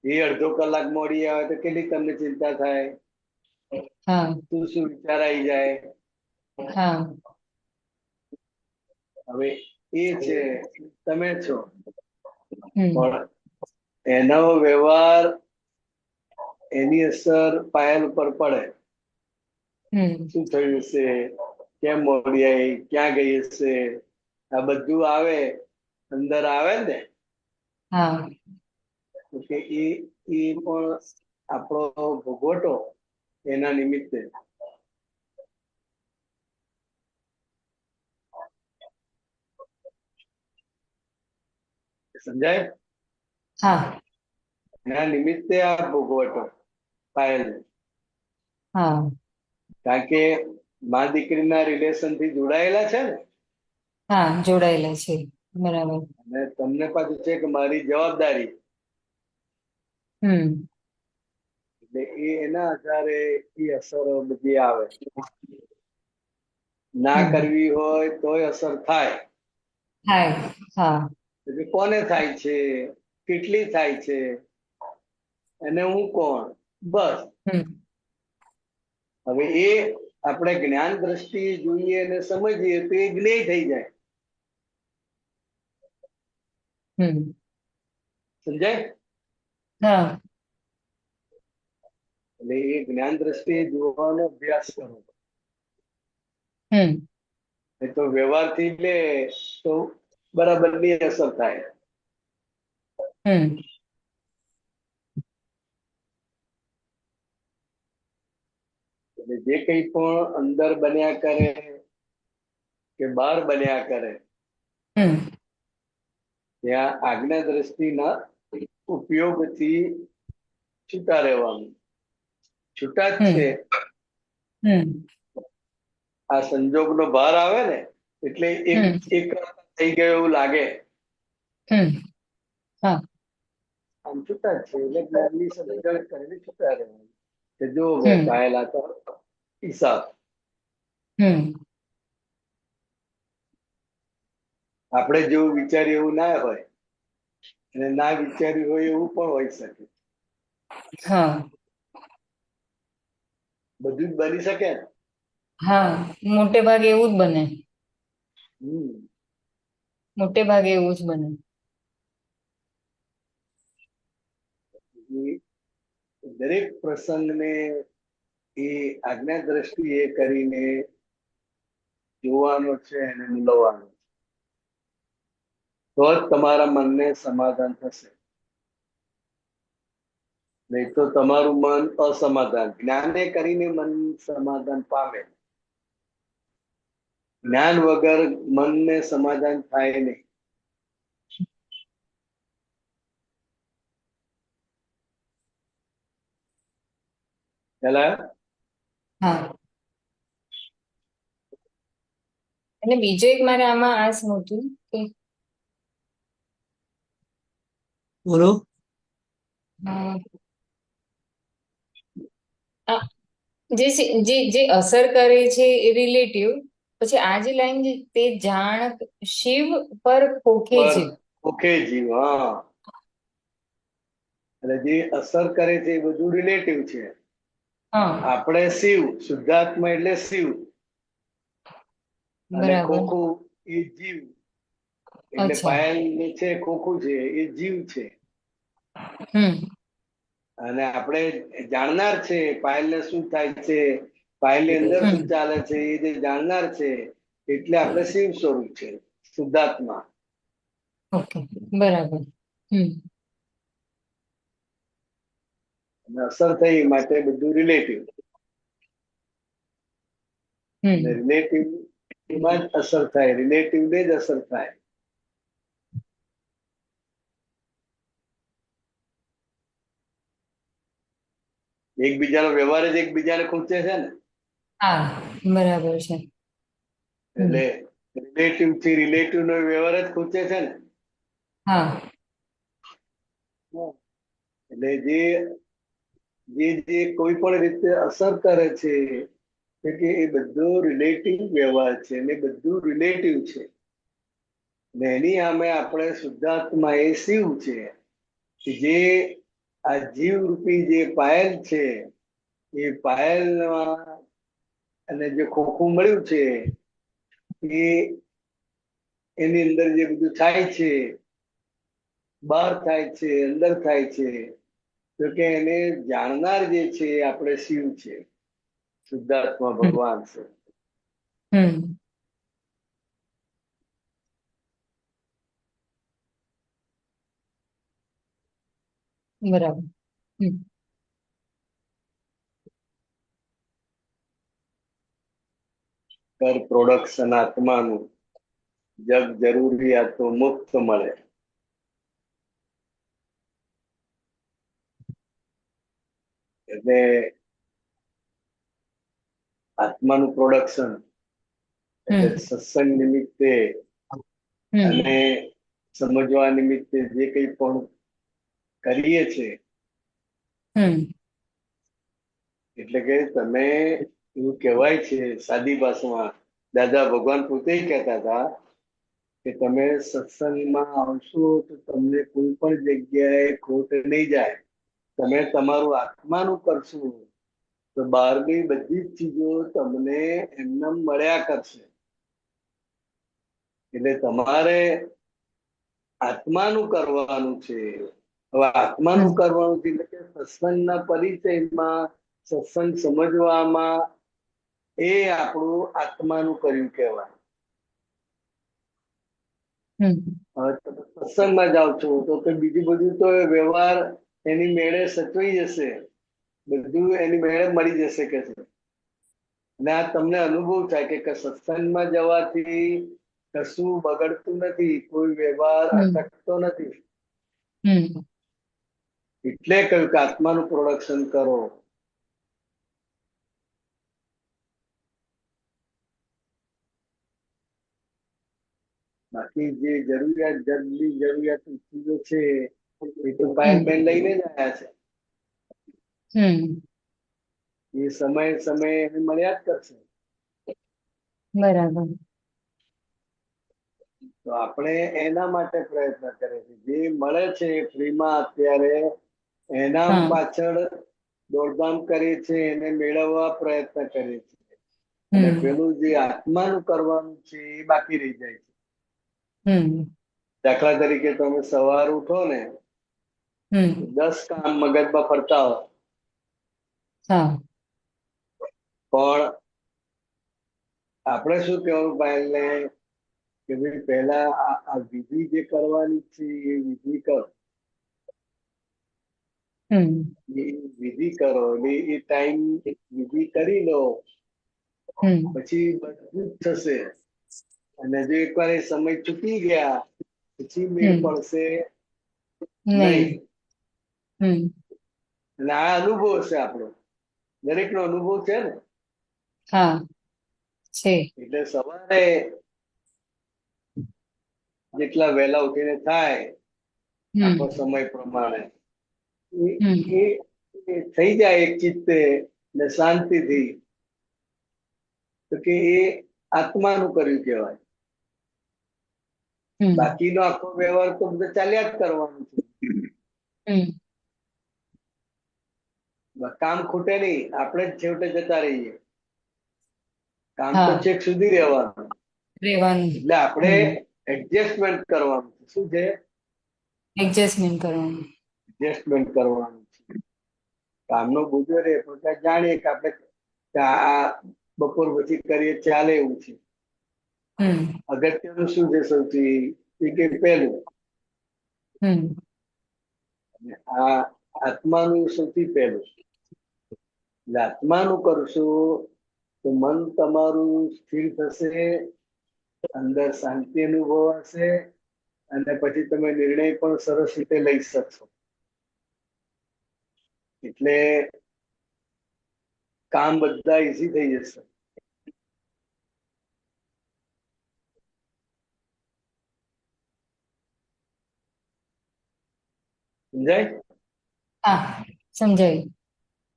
એ અડધો કલાક મોડી આવે તો કેટલી તમને ચિંતા થાય, હા શું શું વિચાર આવી જાય. હા હવે એ છે, તમે છો, હમ પણ એનો વ્યવહાર, એની અસર પાયલ ઉપર પડે. હમ શું થયું છે, કેમ મોડી આવી, ક્યાં ગઈ હશે, આ બધું આવે, અંદર આવે ને. હા કે એ પણ આપણો ભોગવટો એના નિમિત્તે. સમજાય? હા એના નિમિત્તે આ ભોગવટો પાયેલ. હા કારણ કે મા દીકરીના રિલેશન થી જોડાયેલા છે ને, હા જોડાયેલા છે. બરાબર. અને તમને પાછું છે કે મારી જવાબદારી, એટલે એના આધારે એ અસરો બધી આવે. ના કરવી હોય તોય અસર થાય. થાય. હા એટલે કોને થાય છે, કેટલી થાય છે, અને હું કોણ, બસ. હવે એ આપણે જ્ઞાન દ્રષ્ટિએ જોઈએ અને સમજીએ તો એ જ્ઞેય થઈ જાય. સમજાય? હા એટલે એ જ્ઞાન દ્રષ્ટિએ જોવાનો અભ્યાસ કરો. એ તો વ્યવહારથી લે તો બરાબર ની અસર થાય. એટલે જે કંઈ પણ અંદર બન્યા કરે કે બહાર બન્યા કરે, ત્યાં આજ્ઞા દ્રષ્ટિના ઉપયોગથી છૂટા રહેવાનું. છૂટા જ છે. આ સંજોગનો ભાર આવે ને એટલે એક થઈ ગયો એવું લાગે. આમ છૂટા જ છે. એટલે જ્ઞાનની સમજણ કરીને છૂટા રહેવાનું. કે જો કાયેલા તો હિસાબ. આપણે જેવું વિચાર્યું એવું ના હોય, અને ના વિચાર્યું હોય એવું પણ હોઈ શકે. હા બધું જ બની શકે ને. હા મોટે ભાગે એવું જ બને. મોટે ભાગે એવું જ બને. દરેક પ્રસંગને એ આજ્ઞા દ્રષ્ટિએ કરીને જોવાનો છે અને મૂલવવાનો. તો જ તમારા મનને સમાધાન થશે. નહીં તો તમારું મન અસમાધાન. જ્ઞાને કરીને મન સમાધાન પામે. જ્ઞાન વગર મનને સમાધાન થાય નહીં. પેલા હા અને બીજો એક મારે આમાં આ સમજવું કે બોલો. જે અસર કરે છે એ રિલેટિવ, પછી આ જે લાઈન તે જાણ શિવ પર પોખે જીવ. પોખે જીવ. હા, એટલે જે અસર કરે છે એ બધું રિલેટિવ છે. આપણે શિવ, શુદ્ધાત્મા એટલે શિવ, અને ખોખું એ જીવ. એટલે પાયલ છે, ખોખું છે, એ જીવ છે. અને આપણે જાણનાર છે પાયલને શું થાય છે, પાયલની અંદર શું ચાલે છે, એ જે જાણનાર છે એટલે આપણે શિવ સ્વરૂપ છે, શુદ્ધાત્મા. ઓકે બરાબર. અસર થઈ માટે બધું રિલેટિવ. રિલેટિવ માં જ અસર થાય, રિલેટિવ ને જ અસર થાય. એકબીજાનો વ્યવહાર જ એકબીજાને ખૂંચે છે ને. હા બરાબર છે. એટલે રિલેટિવ થી રિલેટિવ નો વ્યવહાર જ ખૂંચે છે ને. હા એટલે જે કોઈ પણ રીતે અસર કરે છે કે એ બધું રિલેટિવ વ્યવહાર છે, ને બધું રિલેટિવ છે. ને એની સામે આપણે શુદ્ધાત્મા એ શિવ છે, જે આ જીવ રૂપી જે પાયલ છે એ પાયલમાં અને જે ખોખું મળ્યું છે એ એની અંદર જે બધું થાય છે, બહાર થાય છે, અંદર થાય છે, તો કે એને જાણનાર જે છે આપણે શિવ છે, શુદ્ધાત્મા ભગવાન છે. હમ બરાબર. હમ કર પ્રોડક્શન આત્માનું, જગ જરૂરિયાતો મુક્ત મળે. એટલે આત્માનું પ્રોડક્શન એટલે હમ સત્સંગ નિમિત્તે હમ અને સમજવા નિમિત્તે જે કંઈ પણ કરીએ છીએ, હમ એટલે કે તમે એવું કહેવાય છે સાદી ભાષામાં, દાદા ભગવાન પોતે કહેતા હતા કે તમે સત્સંગમાં આવશો તો તમને કોઈ પણ જગ્યાએ ખોટ નહીં જાય. તમે તમારું આત્માનું કરશો તો બહારની બધી જ ચીજો તમને એમનેમ મળ્યા કરશે. એટલે તમારે આત્માનું કરવાનું છે. હવે આત્માનું કરવાનું છે એટલે કે સત્સંગના પરિચયમાં, સત્સંગ સમજવામાં, એ આપણું આત્માનું કર્યું કહેવાય. હમ હવે તમે સત્સંગમાં જાઓ છો તો બીજું બધું તો વ્યવહાર એની મેળે સચવાઈ જશે, બધું એની મેળે મળી જશે કે છે. અને આ તમને અનુભવ થાય કે સત્સંગમાં જવાથી કશું બગડતું નથી, કોઈ વ્યવહાર હમ અટકતો નથી. હમ એટલે કહ્યું કે આત્માનું પ્રોડક્શન કરો. બાકી જે જરૂરિયાત, જગની જરૂરિયાત ચીજો છે એ તો પાયલબેન લઈને જ આવ્યા છે. હમ એ સમયે એને મળ્યા જ કરશે. બરાબર. તો આપણે એના માટે પ્રયત્ન કરે છે. જે મળે છે ફ્રીમાં અત્યારે એના હા પાછળ દોડધામ કરીએ છે, એને મેળવવા પ્રયત્ન કરીએ છીએ. અને હમ પેલું જે આત્માનું કરવાનું છે એ બાકી રહી જાય છે. હમ દાખલા તરીકે તમે સવાર ઉઠો ને, હમ 10 કામ મગજમાં ફરતા હોય, હા પણ આપણે શું કહેવાનું પાયલને કે ભાઈ પહેલા આ વિધિ જે કરવાની છે એ વિધિ કરો. હમ એ વિધિ કરો એટલે એ ટાઈમ વિધિ કરી લો, હમ પછી બધું જ થશે. અને જો એકવાર એ સમય ચૂકી ગયા પછી મેળ હમ પડશે નહીં. નહીં. હમ અને આ અનુભવ છે આપણો, દરેક નો અનુભવ છે ને. હા છે. એટલે સવારે જેટલા વહેલા ઉઠીને થાય હમ આપણો સમય પ્રમાણે હમ એ થઈ જાય એક ચિત્તે ને શાંતિથી, તો કે એ આત્માનું કર્યું કહેવાય. હમ બાકીનો આખો વ્યવહાર તો બધો ચાલ્યા જ કરવાનું છે. હમ કામ ખૂટે નહીં, આપણે જ છેવટે જતા રહીએ. કામ તો હા છેક સુધી રહેવાનું. રહેવાનું. એટલે આપણે હમ એડજસ્ટમેન્ટ કરવાનું છે. શું છે? એડજસ્ટમેન્ટ કરવાનું. એડજસ્ટમેન્ટ કરવાનું છે. કામનો બોજો રે પણ જાણીએ કે આપણે આ બપોર પછી કરીએ ચાલે એવું છે. હમ અગત્યનું શું છે સૌથી? એ કે પહેલું હમ આ આત્માનું સૌથી પહેલું. એટલે આત્માનું કરશું તો મન તમારું સ્થિર થશે, અંદર શાંતિ અનુભવાશે, અને પછી તમે નિર્ણય પણ સરસ રીતે લઈ શકશો. એટલે કામ બધા ઈઝી થઈ જશે. સમજાય? હા સમજાય.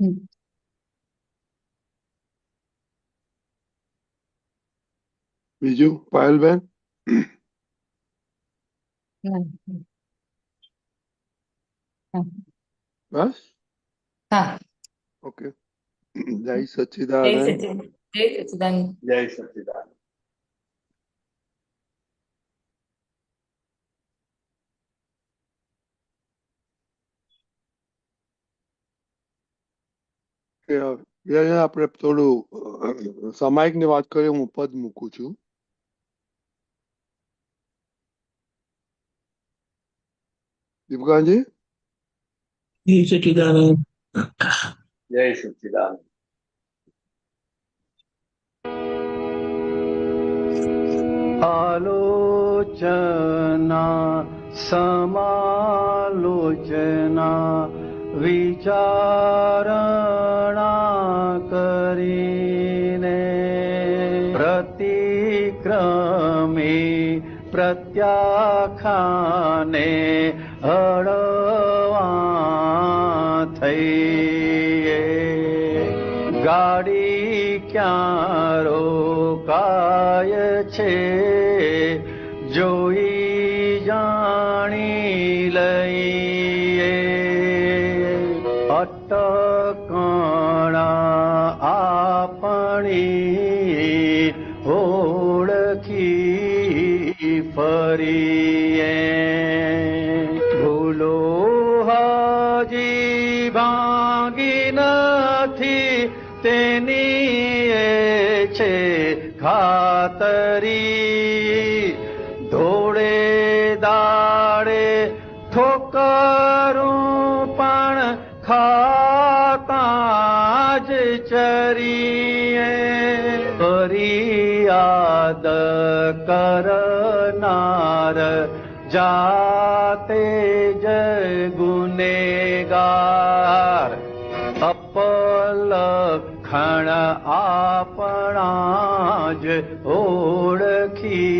હમ બીજું પાયલબેન? હમ હા બસ હા. ઓકે. જય જય સચ્ચિદાનંદ. સચિદાનંદ. જય સચિદાનંદ. જય સચિદાનંદ. કે આપણે થોડું સામાયિક ની વાત કરીએ. હું પદ મૂકું છું. દીપકાજી, જય સચ્ચિદાનંદ. જય સચ્ચિદાનંદ. આલોચના સમાલોચના વિચારણા કરીને પ્રતિક્રમે પ્રત્યાખ્યાને હળવા થઈએ. ગાડી ક્યાં રોકાય છે જોઈ જાણી લઈએ. અટકણા આપણી ઓળખી ફરીએ. ભૂલો હજી ભાંગી નથી તેની એ છે ખાતરી. ધોળે દાડે ઠોકરું પણ ખાતા જ ચરીએ. ફરિયાદ કરનાર જાતે જ ગુનેગાર. અપલખણ આપણા જ ઓળખી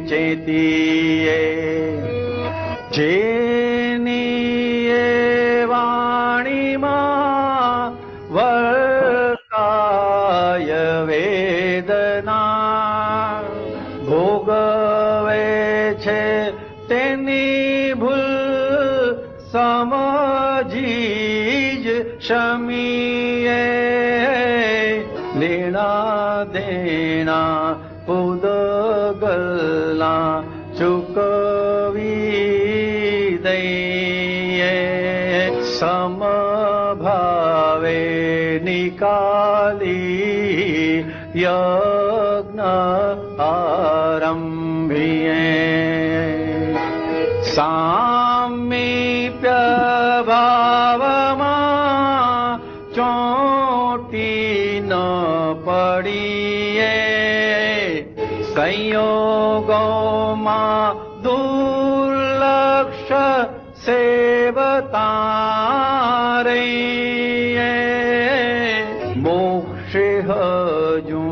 ચેતીએ. જેની એ વાણીમાં વર્તાય વેદના ભોગવે છે તેની ભૂલ સમજી જ શમીએ. લેણા દેણા ઉદગલના ચૂકવી દઈએ. સમભાવે નિકાલી યજ્ઞ આરંભીએ. સામીપ્ય ભાવમાં ચોંટી ન પડીએ. સંયોગોમાં દુર્લક્ષ સેવતા રહીએ. મોક્ષે હજુ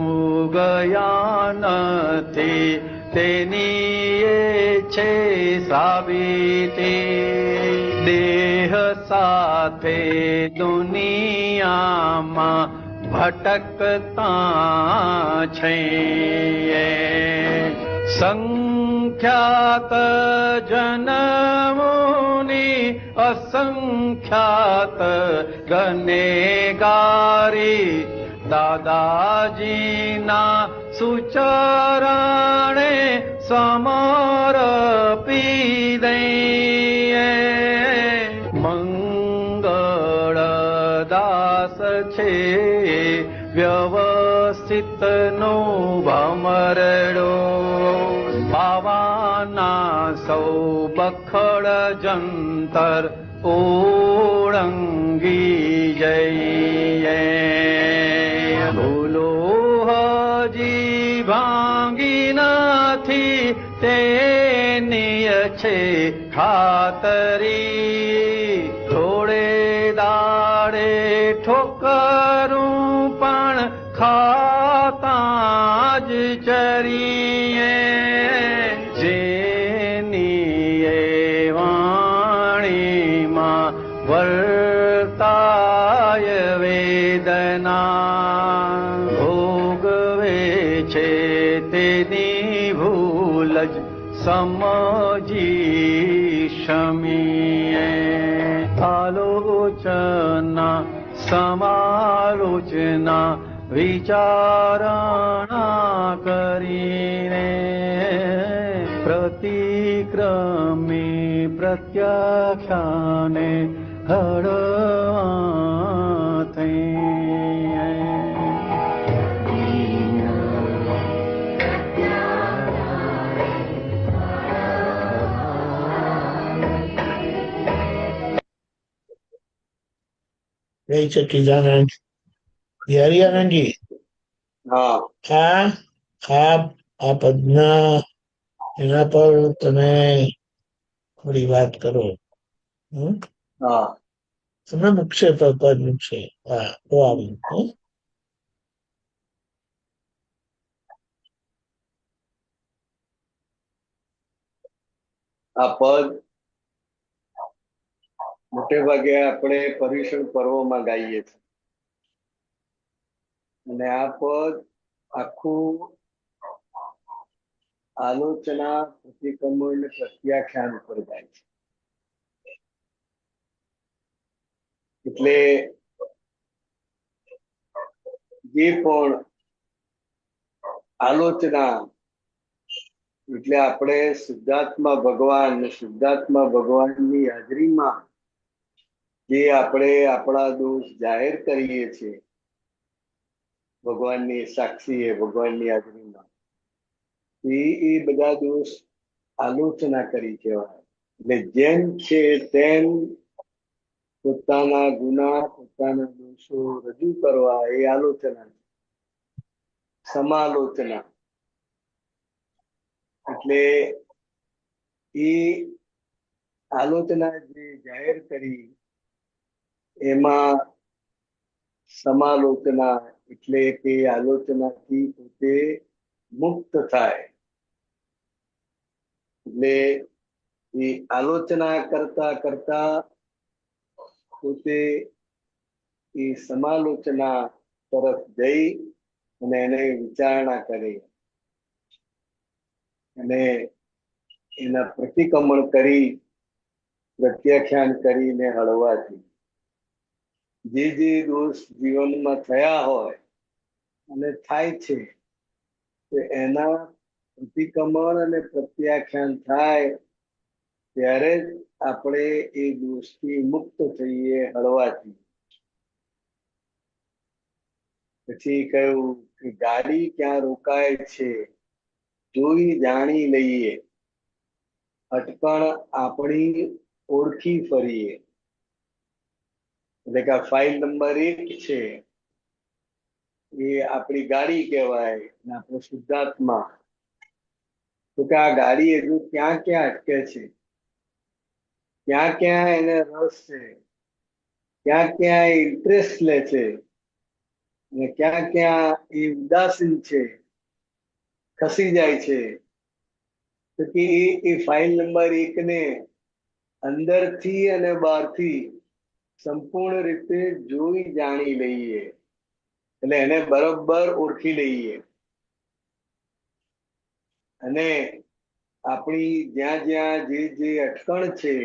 ગયા નથી તેની એ છે સાબિતી. દેહ સાથે દુનિયામાં ભટકતા છીએ. સંખ્યાત જન્મોની અસંખ્યાત ગનેગારી. દાદાજીના સુચરણે સમર્પી દઈએ. મંગળદાસ છે વ્યવસ્થિત નો ભમરડો. બાવાના સૌ બખડ જંતર ઓળંગી જઈએ. ભૂલો હજી ભાંગી નથી તેની છે ખાતરી. થોડે દાડે ઠોકરું પણ ખાતા જ ચરીએ. જેની એ વાણીમાં વર્તાય વેદના ભોગવે છે તેની ભૂલ જ સમજી શમીએ. આલોચના સમાલોચના વિચારણા કરીને પ્રતિક્રમે પ્રત્યાખ્યાને હળવા થઈ. જય સચ્ચિદાનંદ. હરિયાનંદજી, હા આ પદના એના પર તમે થોડી વાત કરો. હા તમને મૂકશે પદ મૂકશે. હા, તો આવ્યું. આ પદ મોટે ભાગે આપણે પર્યુષણ પર્વમાં ગાઈએ છીએ, અને આ પદ આખું આલોચના, પ્રતિક્રમણ, પ્રત્યાખ્યાન ઉપર જાય છે. એટલે જે પણ આલોચના, એટલે આપણે શુદ્ધાત્મા ભગવાનની હાજરીમાં જે આપણે આપણા દોષ જાહેર કરીએ છીએ ભગવાનની સાક્ષીએ, ભગવાનની હાજરીમાં, એ બધા દોષ આલોચના કરી કહેવાય. એટલે જેમ છે તેમ પોતાના ગુના, પોતાના દોષો રજૂ કરવા એ આલોચના છે. સમાલોચના એટલે એ આલોચના જે જાહેર કરી એમાં સમાલોચના એટલે કે આલોચનાથી પોતે મુક્ત થાય. એટલે એ આલોચના કરતા કરતા પોતે એ સમાલોચના તરફ જઈ અને એને વિચારણા કરી અને એના પ્રતિક્રમણ કરી, પ્રત્યાખ્યાન કરીને હળવાથી જે દોષ જીવનમાં થયા હોય અને થાય છે, તો એના પ્રતિક્રમણ અને પ્રત્યાખ્યાન થાય ત્યારે જ આપણે એ દોષથી મુક્ત થઈએ હળવાથી. પછી કહ્યું કે ગાડી ક્યાં રોકાય છે જોઈ જાણી લઈએ, અટકણ આપણી ઓળખી ફરીએ. એટલે કે ફાઇલ નંબર 1 છે એ આપણી ગાડી કહેવાય, અને આપણો શુદ્ધાત્મા. તો કે આ ગાડી હજુ ક્યાં ક્યાં અટકે છે, ક્યાં ક્યાં એને રસ છે, ક્યાં ક્યાં ઇન્ટરેસ્ટ લે છે, અને ક્યાં ક્યાં એ ઉદાસીન છે, ખસી જાય છે. તો કે એ ફાઇલ નંબર 1 ને અંદરથી અને બહારથી સંપૂર્ણ રીતે જોઈ જાણી લઈએ, એટલે એને બરોબર ઓળખી લઈએ. અને આપણી જ્યાં જ્યાં જે અટકણ છે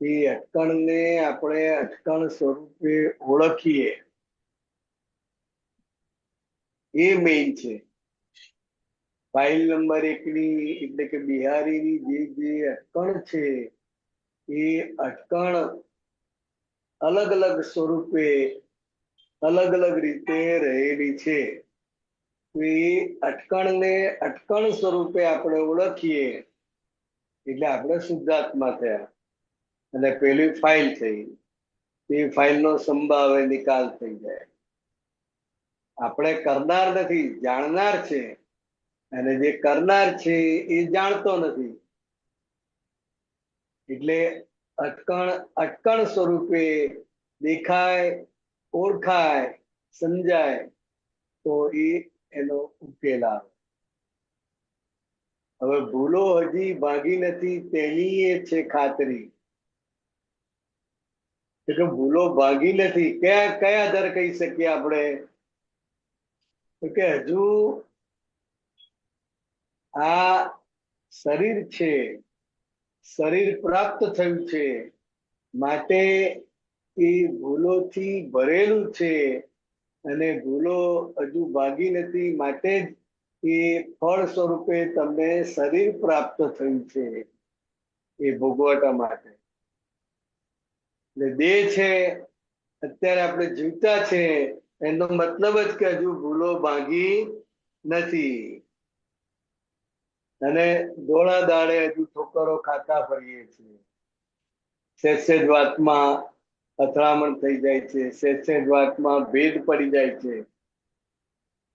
એ અટકણને આપણે અટકણ સ્વરૂપે ઓળખીએ, એ મેઇન છે. ફાઇલ નંબર 1ની એટલે કે બિહારીની જે અટકણ છે એ અટકણ અલગ અલગ સ્વરૂપે, અલગ અલગ રીતે રહેલી છે. તો એ અટકણને અટકણ સ્વરૂપે આપણે ઓળખીએ એટલે આપણે શુદ્ધાત્મા થયા, અને પેલી ફાઇલ થઈ, એ ફાઇલનો સંભાવ નિકાલ થઈ જાય. આપણે કરનાર નથી, જાણનાર છે, અને જે કરનાર છે એ જાણતો નથી. એટલે અટકણ સ્વરૂપે દેખાય, ઓળખાય, સમજાય તો એનો ઉકેલ આવે. હવે ભૂલો હજી ભાગી નથી તેની એ છે ખાતરી. એટલે ભૂલો ભાગી નથી, કયા આધાર કહી શકીએ આપણે? તો કે હજુ આ શરીર છે, શરીર પ્રાપ્ત થયું છે, માટે એ ભૂલોથી ભરેલું છે, અને ભૂલો હજુ ભાગી નથી, માટે જ એ ફળ સ્વરૂપે તમને શરીર પ્રાપ્ત થયું છે એ ભોગવટા માટે. એટલે દેહ છે, અત્યારે આપણે જીવતા છે, એનો મતલબ જ કે હજુ ભૂલો ભાગી નથી, અને દોડા દાડે હજુ ઠોકરો ખાતા ફરીએ છીએ. સેજ વાતમાં અથડામણ થઈ જાય છે, સેજ વાતમાં ભેદ પડી જાય છે,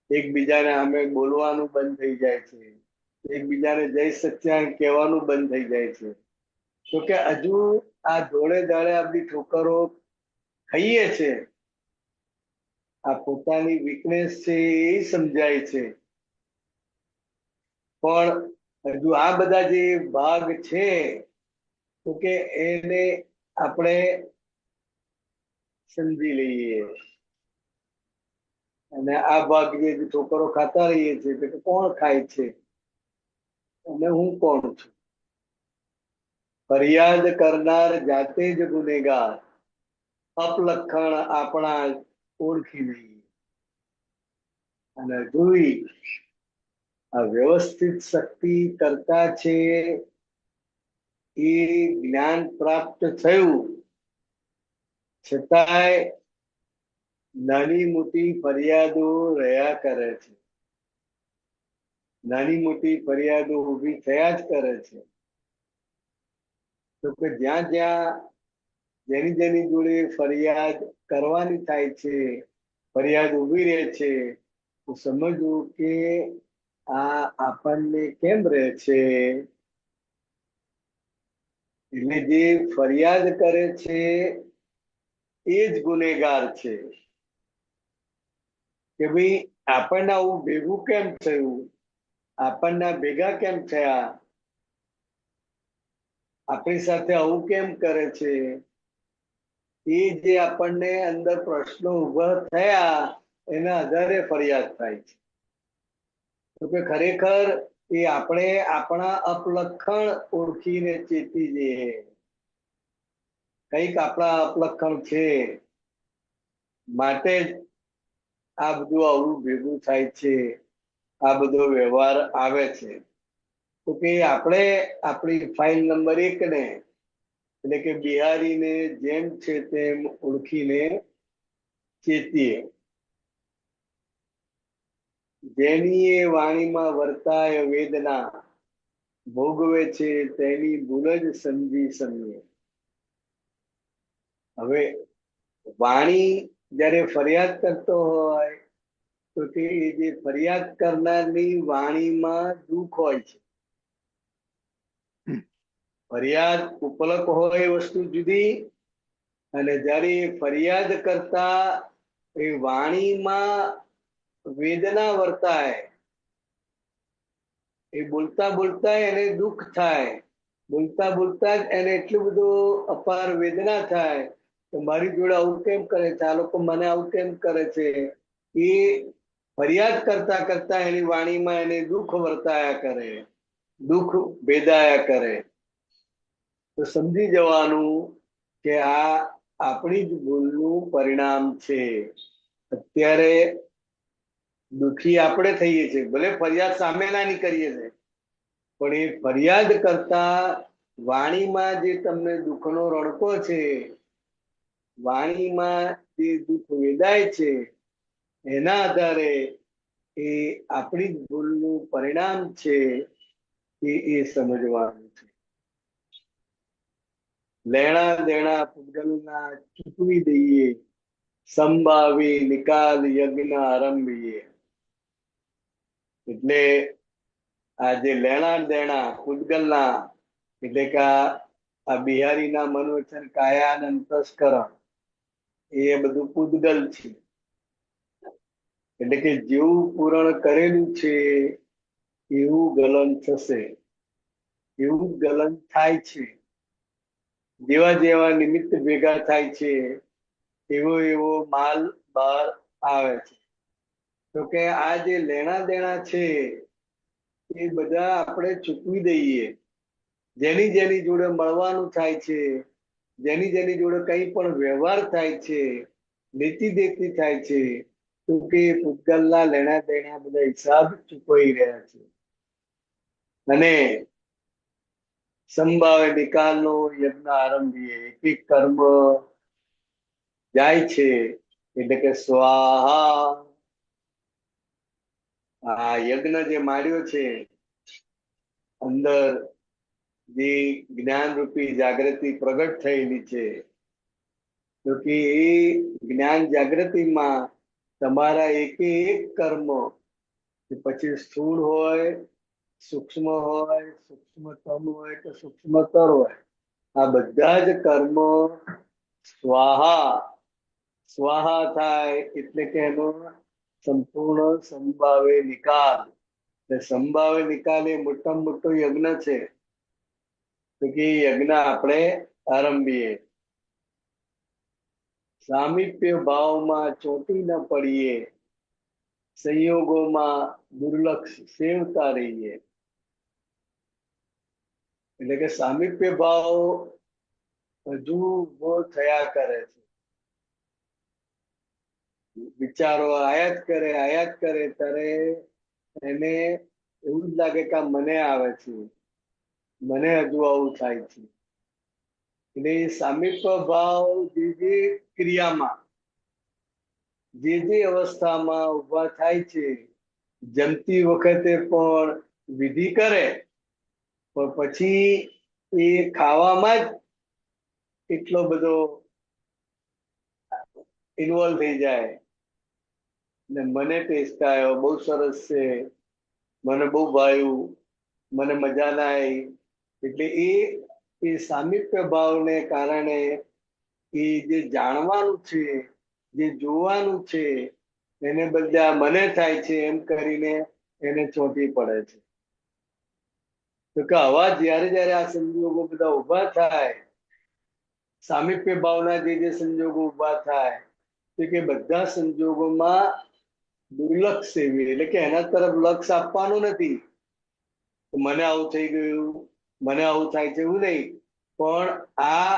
એકબીજાને સામે બોલવાનું બંધ થઈ જાય છે, એકબીજાને જય સચ્ચાન કહેવાનું બંધ થઈ જાય છે. તો કે હજુ આ ધોળે દાડે આપણી ઠોકરો ખાઈએ છે, આ પોતાની વીકનેસ છે એ સમજાય છે, પણ હજુ આ બધા જે ભાગ છે તો કે એને આપણે સમજી લઈએ. અને આ ભાગ જે ઠોકરો ખાતા રહીએ છીએ તો કોણ ખાય છે અને હું કોણ છું? ફરિયાદ કરનાર જાતે જ ગુનેગાર, અપલખણ આપણા ઓળખી લઈએ. અને જોઈ આ વ્યવસ્થિત શક્તિ કરતા છે એ જ્ઞાન પ્રાપ્ત થયું છતાંય નાની મોટી ફરિયાદો રહ્યા કરે છે, નાની મોટી ફરિયાદો ઊભી થયા જ કરે છે. તો કે જ્યાં જ્યાં જેની જેની જોડે ફરિયાદ કરવાની થાય છે, ફરિયાદ ઊભી રહે છે, તો સમજવું કે આ આપણને કેમ રહે છે? એટલે જે ફરિયાદ કરે છે એ જ ગુનેગાર છે કે ભાઈ આપણને આવું ભેગું કેમ થયું, આપણને ભેગા કેમ થયા, આપણી સાથે આવું કેમ કરે છે? એ જે આપણને અંદર પ્રશ્નો ઉભા થયા એના આધારે ફરિયાદ થાય છે. તો કે ખરેખર એ આપણે આપણા અપલખણ ઓળખીને ચેતી જઈએ, કંઈક આપણા અપલખણ છે માટે જ આ બધું આવું ભેગું થાય છે, આ બધો વ્યવહાર આવે છે. તો કે આપણે આપણી ફાઇલ નંબર 1 ને એટલે કે બિહારીને જેમ છે તેમ ઓળખીને ચેતીએ. જેની એ વાણીમાં વર્તાય વેદના, ભોગવે છે તેની ભૂલ જ સમજી સમજે. હવે વાણી જ્યારે ફરિયાદ કરતો હોય તો તે જે ફરિયાદ કરનારની વાણીમાં દુઃખ હોય છે. ફરિયાદ ઉપલક હોય એ વસ્તુ જુદી, અને જ્યારે ફરિયાદ કરતા એ વાણીમાં વેદના વર્તાય, એ બોલતા બોલતા એને દુઃખ થાય, બોલતા બોલતા જ એને એટલું બધું અપાર વેદના થાય કે મારી જોડે આવું કેમ કરે છે, આ લોકો મને આવું કેમ કરે છે. એ ફરિયાદ કરતા કરતા એની વાણીમાં એને દુઃખ વર્તાયા કરે, દુઃખ ભેદાયા કરે. તો સમજી જવાનું કે આ આપણી જ ભૂલનું પરિણામ છે. અત્યારે દુઃખી આપણે થઈએ છીએ, ભલે ફરિયાદ સામેનાની કરીએ છીએ, પણ એ ફરિયાદ કરતા વાણીમાં જે તમને દુઃખનો રણકો છે, વાણીમાં જે દુઃખ વેદાય છે, એના આધારે એ આપણી જ ભૂલનું પરિણામ છે એ સમજવાનું છે. લેણા દેણા પૂગલના ચૂકવી દઈએ, સંભાવી નિકાલ યજ્ઞ આરંભીએ. એટલે આ જે લેણા દેણા પૂગલના એટલે કે આ બિહારીના મનોવચન કાયા અને અંતસ્કરણ એ બધું પૂદગલ છે. એટલે કે જેવું પૂરણ કરેલું છે એવું ગલન થશે, એવું ગલન થાય છે. જેવા જેવા નિમિત્ત ભેગા થાય છે એવો એવો માલ બહાર આવે છે. તો કે આ જે લેણા દેણા છે એ બધા આપણે ચૂકવી દઈએ. જેની જેની જોડે મળવાનું થાય છે, જેની જેની જોડે કંઈ પણ વ્યવહાર થાય છે, લેતી દેતી થાય છે, તો કે પૂતગલના લેણા દેણા બધા હિસાબ ચૂકવાઈ રહ્યા છે. અને સંભાવે નિકાલનો યજ્ઞ આરંભીએ. એક કર્મ જાય છે એટલે કે સ્વાહા. આ યજ્ઞ જે માંડ્યો છે અંદર જે જ્ઞાન રૂપી જાગૃતિ પ્રગટ થયેલી છે તો કે એ જ્ઞાન જાગૃતિમાં તમારા એકે એક કર્મ, પછી સ્થૂળ હોય, સૂક્ષ્મ હોય, સૂક્ષ્મતમ હોય કે સૂક્ષ્મતર હોય, આ બધા જ કર્મ સ્વાહા સ્વાહા થાય એટલે કે એનો સંપૂર્ણ સંભાવે નિકાલ. સંભાવે નિકાલ એ મોટામાં મોટો યજ્ઞ છે. તો કે યજ્ઞ આપણે આરંભીએ. સામીપ્ય ભાવમાં ચોંટી ન પડીએ, સંયોગોમાં દુર્લક્ષ સેવતા રહીએ. એટલે કે સામીપ્ય ભાવ હજુ ઉભો થયા કરે છે. વિચારો આયાત કરે ત્યારે એને એવું જ લાગે કે આ મને આવે છે, મને હજુ આવું થાય છે. એટલે સામીપ્ય ભાવ જે ક્રિયામાં, જે અવસ્થામાં ઉભા થાય છે, જમતી વખતે પણ વિધિ કરે, પણ પછી એ ખાવામાં જ એટલો બધો ઇન્વોલ્વ થઈ જાય ને મને ટેસ્ટ આવ્યો, બહુ સરસ છે, મને બહુ ભાવ્યું, મને મજા ના આવી. એટલે એ સામીપ્ય ભાવને કારણે એ જે જાણવાનું છે, જે જોવાનું છે, એને બદલે આ મને થાય છે એમ કરીને એને ચોંટી પડે છે. તો કે આવા જ્યારે આ સંજોગો બધા ઉભા થાય, સામીપ્ય ભાવના જે સંજોગો ઉભા થાય, તો કે બધા સંજોગોમાં દુર્લક્ષ સેવી, એટલે કે એના તરફ લક્ષ આપવાનું નથી. મને આવું થઈ ગયું, મને આવું થાય છે એવું નહીં, પણ આ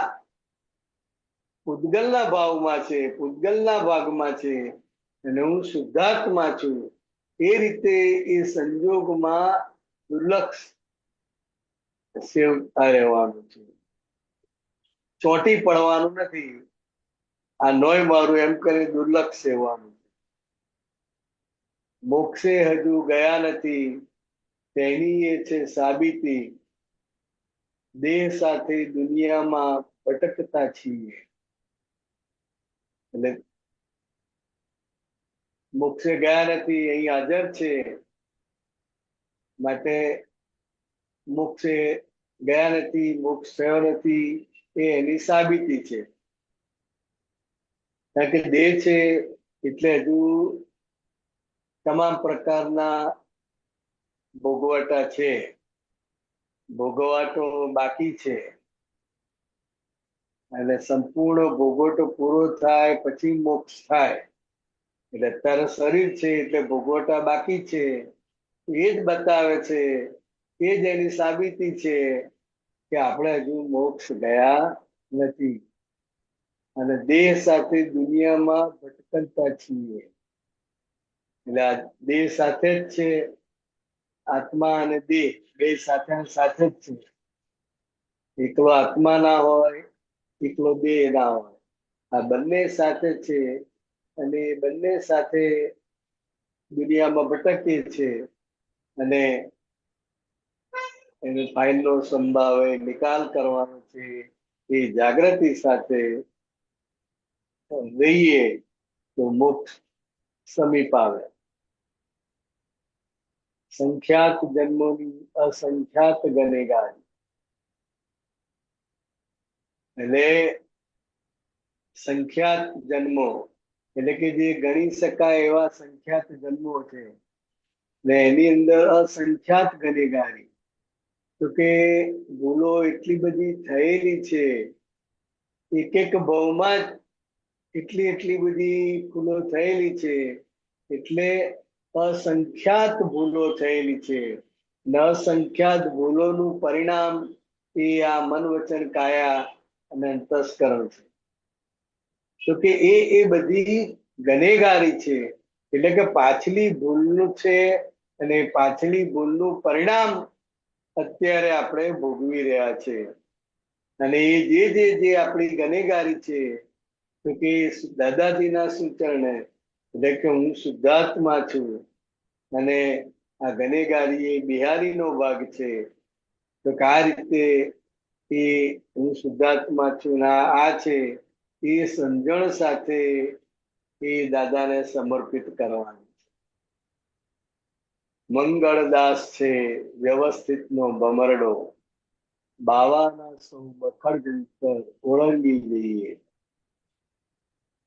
પૂતગલના ભાવમાં છે, પૂતગલના ભાગમાં છે, અને હું શુદ્ધાત્મા છું. એ રીતે એ સંજોગમાં દુર્લક્ષ સેવતા રહેવાનું છે, ચોંટી પડવાનું નથી. આ નોય મારું એમ કરી દુર્લક્ષ સેવાનું. મોક્ષે હજુ ગયા નથી, તેની એ છે સાબિતી, દેહ સાથે દુનિયામાં ભટકતા છીએ. એટલે મોક્ષે ગયા નથી, અહીં હાજર છે, માટે મોક્ષે ગયા નથી, મોક્ષ થયો નથી, એ એની સાબિતી છે. કારણ કે દેહ છે એટલે હજુ તમામ પ્રકારના ભોગવટા છે, ભોગવાટો બાકી છે. અને સંપૂર્ણ ભોગવટો પૂરો થાય પછી મોક્ષ થાય. એટલે અત્યારે શરીર છે એટલે ભોગવટા બાકી છે, એ જ બતાવે છે, એ જ એની સાબિતી છે કે આપણે હજુ મોક્ષ ગયા નથી અને દેહ સાથે દુનિયામાં ભટકતા છીએ. એટલે આ દેહ સાથે જ છે, આત્મા અને દેહ બે સાથે જ છે. એકલો આત્મા ના હોય, એકલો દેહ ના હોય, આ બંને સાથે છે, અને બંને સાથે દુનિયામાં ભટકીએ છે. અને એને ફાઇલનો સંભાવે નિકાલ કરવાનો છે. એ જાગૃતિ સાથે રહીએ તો મોક્ષ સમીપ આવે. સંખ્યાત જન્મોની અસંખ્યાત ગનેગારી. એટલે સંખ્યાત જન્મો એટલે કે જે ગણી શકાય એવા સંખ્યાત જન્મો છે, ને એની અંદર અસંખ્યાત ગનેગારી. તો કે ભૂલો એટલી બધી થયેલી છે, એક ભાવમાં જ એટલી બધી ભૂલો થયેલી છે, એટલે અસંખ્યાત ભૂલો થયેલી છે. ને અસંખ્યાત ભૂલોનું પરિણામ એ આ મન વચન કાયા અને અંતસ્કરણ છે. તો કે એ બધી ગનેગારી છે. એટલે કે પાછલી ભૂલનું છે, અને પાછલી ભૂલનું પરિણામ અત્યારે આપણે ભોગવી રહ્યા છે. અને એ જે આપણી ગનેગારી છે, તો કે દાદાજીના સૂચને, એટલે કે હું શુદ્ધાત્મા છું, અને આ ગનેગારી એ બિહારીનો ભાગ છે. તો આ રીતે એ હું શુદ્ધાત્મા છું, આ છે એ સમજણ સાથે એ દાદાને સમર્પિત કરવાની. મંગળદાસ છે વ્યવસ્થિતનો ભમરડો, બાવાના સૌ બખડ જંતર ઓળંગી જઈએ.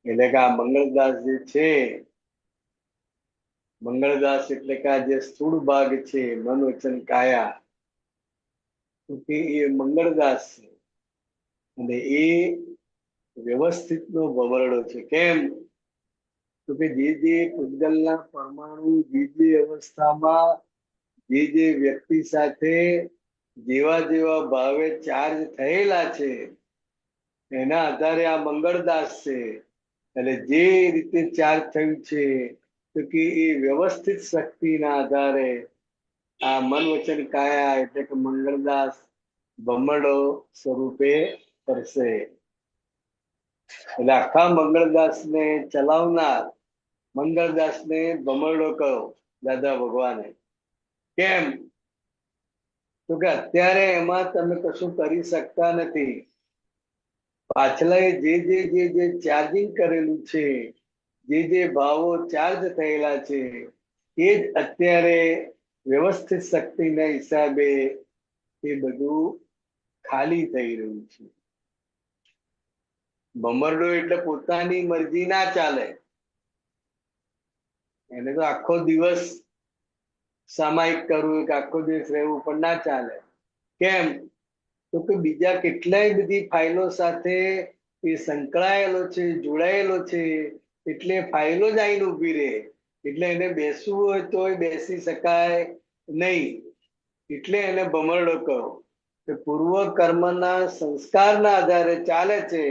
એટલે કે આ મંગળદાસ જે છે, મંગળદાસ એટલે કે આ જે સ્થૂળ ભાગ છે મન વચન કાયા, તો કે એ મંગળદાસ છે અને એ વ્યવસ્થિતનો ભમરડો છે. કેમ? તો કે જે પૂતગલના પરમાણુ જે અવસ્થામાં જે વ્યક્તિ સાથે જેવા જેવા ભાવે ચાર્જ થયેલા છે એના આધારે આ મંગળદાસ છે. એટલે જે રીતે ચાર્જ થયું છે તો કે એ વ્યવસ્થિત શક્તિના આધારે આ મન વચન કાયા એટલે કે મંગળદાસ ભમરડો સ્વરૂપે કરશે. એટલે આખા મંગળદાસને ચલાવનાર મંગળદાસને ભમરડો કહો દાદા ભગવાને. કેમ? તો કે અત્યારે એમાં તમે કશું કરી શકતા નથી. પાછલા જે ચાર્જિંગ કરેલું છે, જે ભાવો ચાર્જ થયેલા છે એ જ અત્યારે વ્યવસ્થિત શક્તિના હિસાબે એ બધું ખાલી થઈ રહ્યું છે. ભમરડો એટલે પોતાની મરજી ના ચાલે, એને તો આખો દિવસ સામાયિક કરવું કે આખો દિવસ રહેવું પણ ના ચાલે. કેમ? તો કે બીજા કેટલાય બધી ફાઇલો સાથે એ સંકળાયેલો છે, જોડાયેલો છે, એટલે ફાઇલો જ આવીને ઉભી રહે. એટલે એને બેસવું હોય તો બેસી શકાય નહીં. એટલે એને ભમરડો કહો. કે પૂર્વ કર્મના સંસ્કારના આધારે ચાલે છે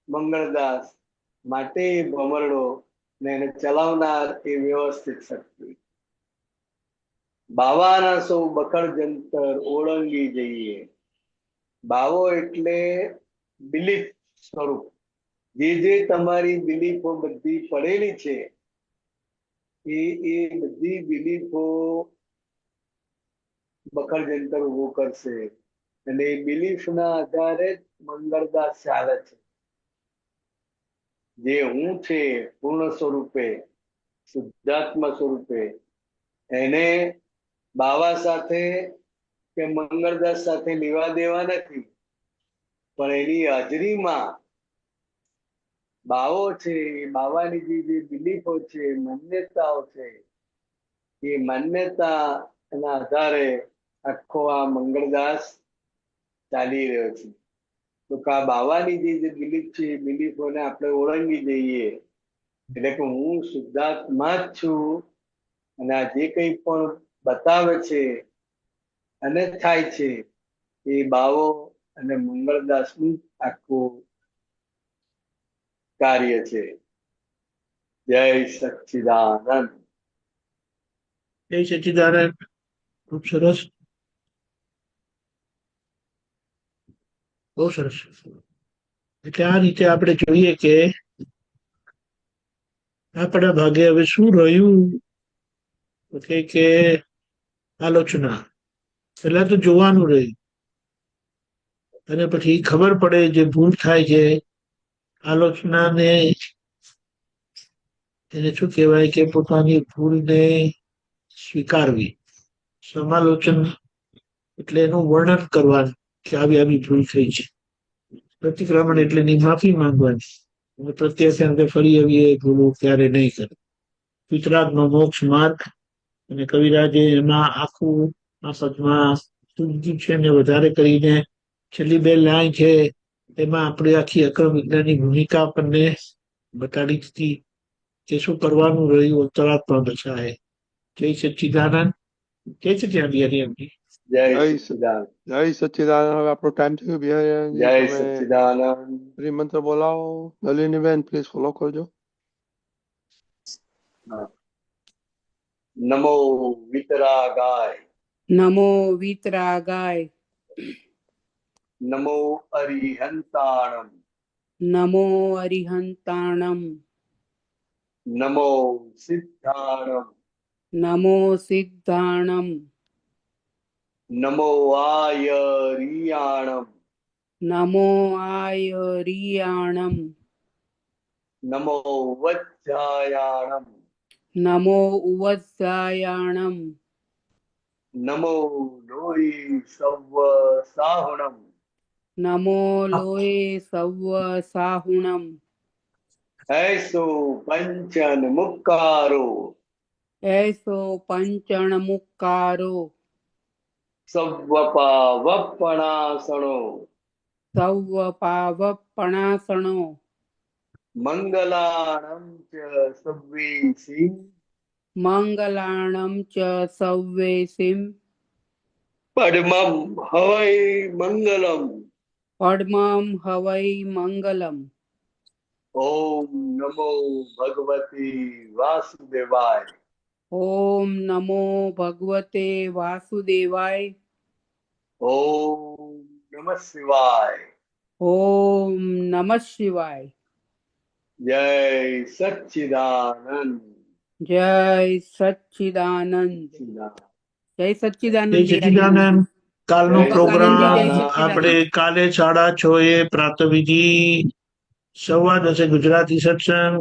મંગળદાસ, માટે એ ભમરડો ને એને ચલાવનાર એ વ્યવસ્થિત શક્તિ. બાવાના સૌ બખડ જંતર ઓળંગી જઈએ. બાવો એટલે બિલીફ સ્વરૂપ. જે તમારી બિલીફો બધી પડેલી છે એ બધી બિલીફો બખડ જંતર ઉભું કરશે અને એ બિલીફના આધારે જ મંગળદાસ ચાલે છે. જે હું છે પૂર્ણ સ્વરૂપે શુદ્ધાત્મા સ્વરૂપે, એને બાવા સાથે કે મંગળદાસ સાથે લેવા દેવા નથી, પણ એની હાજરીમાં બાવો છે, બાવાની જે બિલીફો છે, માન્યતાઓ છે, એ માન્યતાના આધારે આખો આ મંગળદાસ ચાલી રહ્યો છે. તો આ બાવાની જે બિલીફ છે એ બિલીફોને આપણે ઓળંગી જઈએ. એટલે કે હું શુદ્ધાત્મા જ છું અને આ જે કંઈ પણ બતાવે છે અને થાય છે એ બાવો અને મંગળદાસનું આખું કાર્ય છે. જય સચ્ચિદાનંદ. જય સચ્ચિદાનંદ. ખૂબ સરસ, બહુ સરસ. એટલે આ રીતે આપણે જોઈએ કે આપણા ભાગે હવે શું રહ્યું કે આલોચના. પેલા તો જોવાનું રહ્યું અને પછી ખબર પડે જે ભૂલ થાય છે આલોચનાને, એને શું કહેવાય કે પોતાની ભૂલને સ્વીકારવી. સમાલોચન એટલે એનું વર્ણન કરવાનું કે આવી ભૂલ થઈ છે. પ્રતિક્રમણ એટલે એની માફી માંગવાની અને પ્રત્યાખ્યાન ફરી આવી એ ભૂલો ક્યારે નહીં કરે. વિતરાગનો મોક્ષ માર્ગ અને કવિરાજે એમાં આખું આ પદમાં સૂચિત છે ને વધારે કરીને છેલ્લી 2 લાઈન છે એમાં આપણે આખી અક્રમ વિજ્ઞાનની ભૂમિકા આપણને બતાડી દીધી કે શું કરવાનું રહ્યું અંતરાત્મા બચાવે. જય સચ્ચિદાનંદ. જય સચ્ચિદાનંદ બિહારી. જય સચ્ચિદાનંદ. જય સચ્ચિદાનંદ. હવે આપણો ટાઈમ થયો બિહારી. જય સચ્ચિદાનંદ. મંત્ર બોલાવો. નલિનીબેન પ્લીઝ ફોલો કરજો. નમો વિતરાગાય. નમો વિતરાગાય. નમો અરિહંતાણમ. નમો અરિહંતાણમ. નમો સિદ્ધાણમ. નમો સિદ્ધાણમ. નમો આયરિયાણમ. નમો આયરિયાણમ. નમો વજ્જાયાણમ નમો ઉવજ્જાયાણમ નમો લોહી સવ્વ સાહુણમ નમો લોએ સવ્વ સાહુણમ એસો પંચન મુક્કારો એસો પંચણમુક્કારો સવ્વ પાવપણાસણો સૌવ પાવપણાસણો મંગલાણમ ચ સવ્વેસી મંગલાણમ ચ સવ્વેસિમ પડમમ હવૈ મંગલમ પડમમ હવૈ મંગલમ ઓમ નમો ભગવતી વાસુદેવાય ઓમ નમો ભગવતે વાસુદેવાય ઓમ નમઃ શિવાય ઓમ નમઃ શિવાય જય સચ્ચિદાનંદ જય સચ્ચિદાનંદ જય જય સચ્ચિદાનંદ સચ્ચિદાનંદ કાલનો જય પ્રોગ્રામ સચ્ચિદાનંદ. આપણે કાલે 6:30 પ્રાતઃવિધિ 10:15 ગુજરાતી સત્સંગ